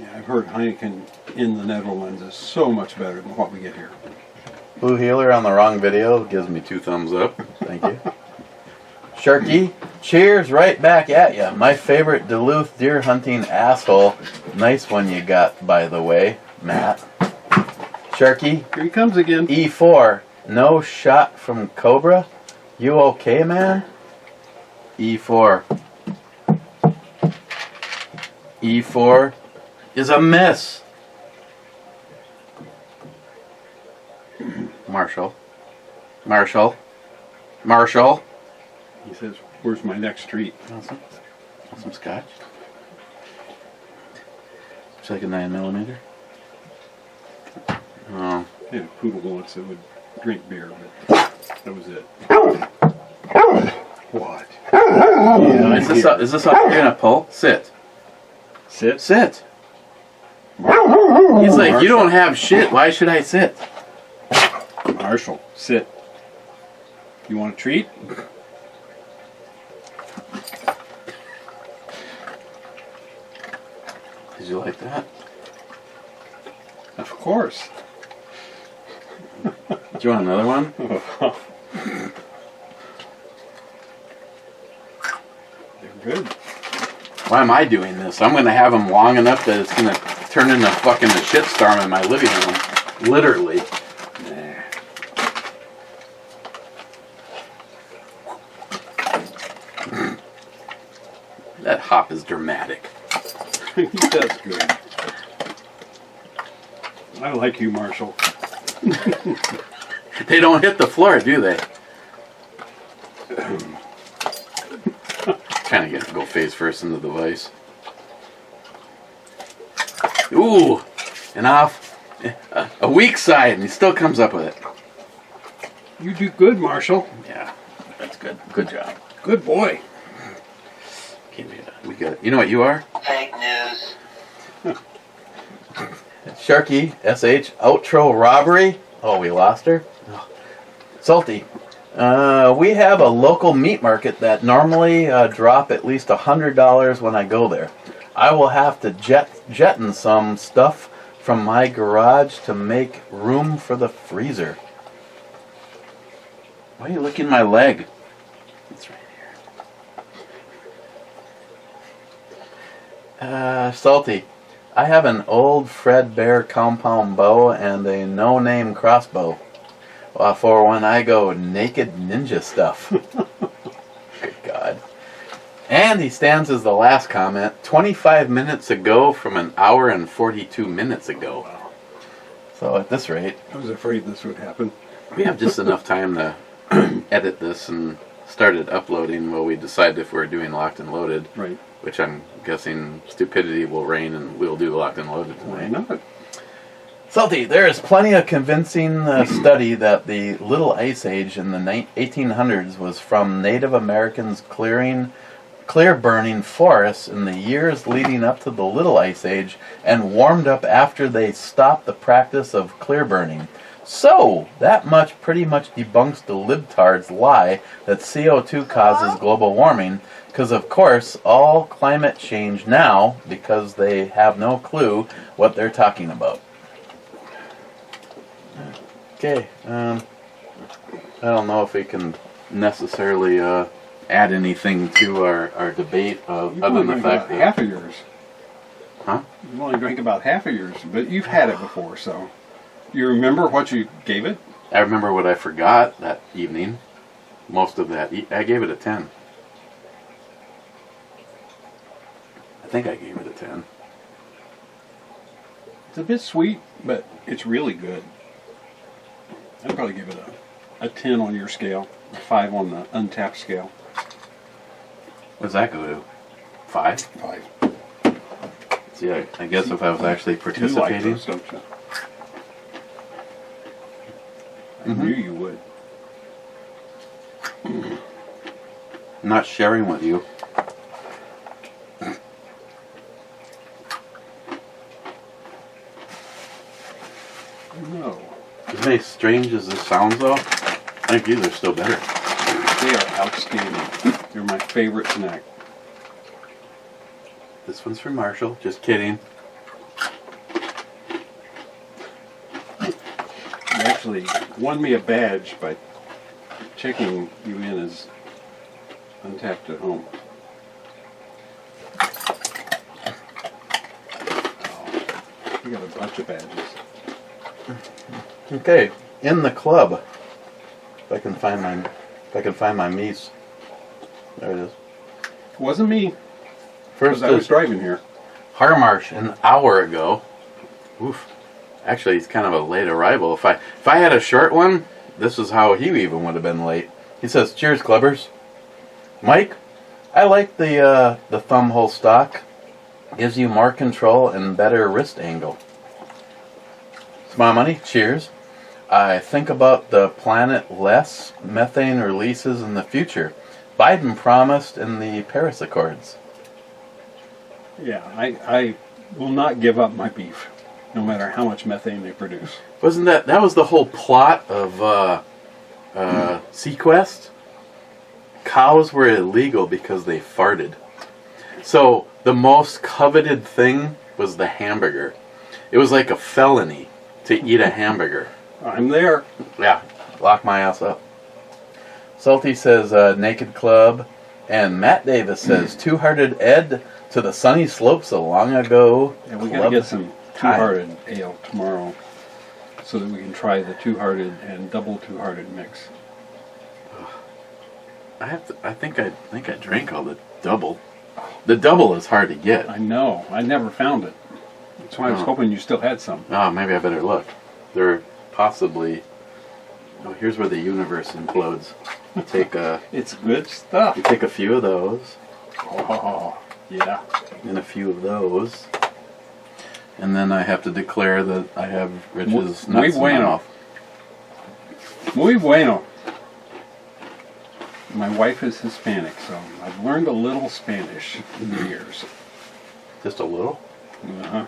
Yeah, I've heard Heineken in the Netherlands is so much better than what we get here. Blue Healer on the wrong video gives me 2 thumbs up. Thank you. Sharky, cheers right back at ya. My favorite Duluth deer hunting asshole. Nice one you got, by the way, Matt. Sharky, Here he comes again. E4, no shot from Cobra. You okay, man? E4. E4 is a miss. Marshall. Marshall. Marshall. He says, "Where's my next treat?" Want some scotch? Would you like a 9mm? Oh. I had a poodle once that would drink beer, but that was it. What? Yeah, is this up you're gonna pull? Sit. Sit. Sit. He's like, you don't have shit. Why should I sit? Marshall, sit. You want a treat? Did you like that? Of course. Do you want another one? They're good. Why am I doing this? I'm gonna have them long enough that it's gonna turn into fucking a shitstorm in my living room. Literally. Nah. That hop is dramatic. He does good. I like you, Marshall. They don't hit the floor, do they? Kind of get to go face first into the vise. Ooh, and off a weak side, and he still comes up with it. You do good, Marshall. Yeah, that's good. Good job. Good boy. We got it. You know what you are? Fake news. Sharky, SH, outro robbery. Oh, we lost her? Oh. Salty. We have a local meat market that normally drop at least $100 when I go there. I will have to jetten some stuff from my garage to make room for the freezer. Why are you licking my leg? It's right here. Salty. I have an old Fred Bear compound bow and a no-name crossbow. For when I go naked ninja stuff. Good God. And he stands as the last comment, 25 minutes ago from an hour and 42 minutes ago. So at this rate, I was afraid this would happen. we have just enough time to edit this and start it uploading while we decide if we're doing Locked and Loaded. Right. Which I'm guessing stupidity will reign and we'll do Locked and Loaded Why tonight. not? Salty, there is plenty of convincing study that the Little Ice Age in the 1800s was from Native Americans clear burning forests in the years leading up to the Little Ice Age and warmed up after they stopped the practice of clear burning. So, that much pretty much debunks the libtards' lie that CO2 causes global warming, because of course all climate change now because they have no clue what they're talking about. Okay, I don't know if we can necessarily add anything to our debate You've other only than the drank fact about that... half of yours. Huh? You've only drank about half of yours, but you've had it before, so you remember what you gave it? I remember what I forgot that evening. Most of that. I gave it a 10. I think I gave it a 10. It's a bit sweet, but it's really good. I'd probably give it a 10 on your scale, a 5 on the untapped scale. What does that go to? 5? 5. See, I guess if I was actually You like participating... those, don't you? I Mhm. knew you would. I'm not sharing with you. No. As strange as this sounds, though, I think these are still better. They are outstanding. They're my favorite snack. This one's for Marshall. Just kidding. You actually won me a badge by checking you in as Untapped at Home. Oh, you got a bunch of badges. Okay, in the club. If I can find my Mies. There it is. It wasn't me. First I was is driving here. Harmarsh an hour ago. Oof. Actually, he's kind of a late arrival. If I had a short one, this is how he even would have been late. He says, "Cheers, clubbers." Mike, I like the thumb hole stock. Gives you more control and better wrist angle. Small money, cheers. I think about the planet less methane releases in the future. Biden promised in the Paris Accords. Yeah, I will not give up my beef, no matter how much methane they produce. Wasn't that was the whole plot of Sequest? Cows were illegal because they farted. So the most coveted thing was the hamburger. It was like a felony to eat a hamburger. I'm there. Yeah, lock my ass up. Salty says Naked Club. And Matt Davis says Two-Hearted Ed to the sunny slopes of long ago. And we got to Club get some time. Two-Hearted ale tomorrow so that we can try the Two-Hearted and double Two-Hearted mix. I think I drank all the double. The double is hard to get. I know. I never found it. That's why I was Oh. hoping you still had some. Oh, maybe I better look. They're possibly. Oh, here's where the universe implodes. You take It's good stuff. you take a few of those, Oh, yeah. and a few of those, and then I have to declare that I have Rich's Muy nuts in my bueno. mouth. Muy bueno. My wife is Hispanic, so I've learned a little Spanish in the years. Just a little. Uh-huh.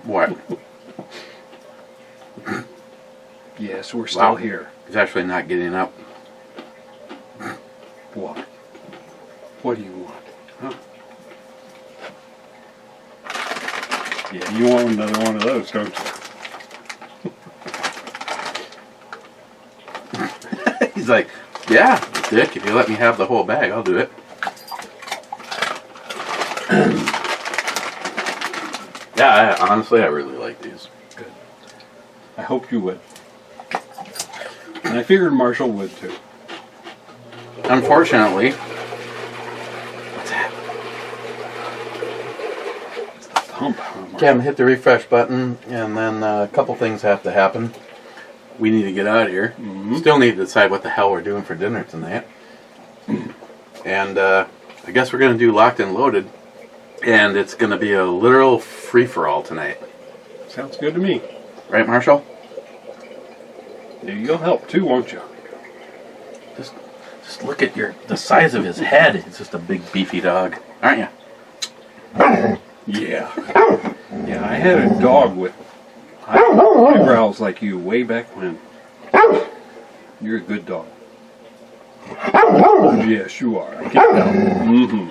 What? Yes, we're still Wow. here. He's actually not getting up. What? What do you want? Huh? Yeah, you want another one of those, don't you? He's like, yeah, Dick. If you let me have the whole bag, I'll do it. Yeah, honestly, I really like these. Good. I hoped you would. And I figured Marshall would too. Unfortunately, what's that? It's the pump. Huh, Marshall? Cam, hit the refresh button, and then a couple things have to happen. We need to get out of here. Mhm. Still need to decide what the hell we're doing for dinner tonight. And I guess we're going to do Locked and Loaded, and it's going to be a literal free-for-all tonight. Sounds good to me. Right, Marshall? You'll help too, won't you? Just look at the size of his head. He's just a big, beefy dog. Aren't you? Yeah. Yeah, I had a dog with eyebrows like you way back when. You're a good dog. Yes, you are. I can tell. Mm-hmm.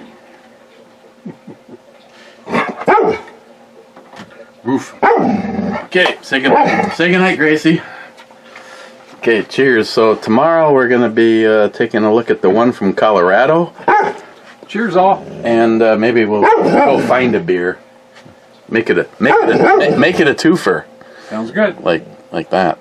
Roof. Okay, say goodnight, Gracie. Okay, cheers. So tomorrow we're going to be taking a look at the one from Colorado. Cheers, all. And maybe we'll go find a beer. Make it a twofer. Sounds good. Like that.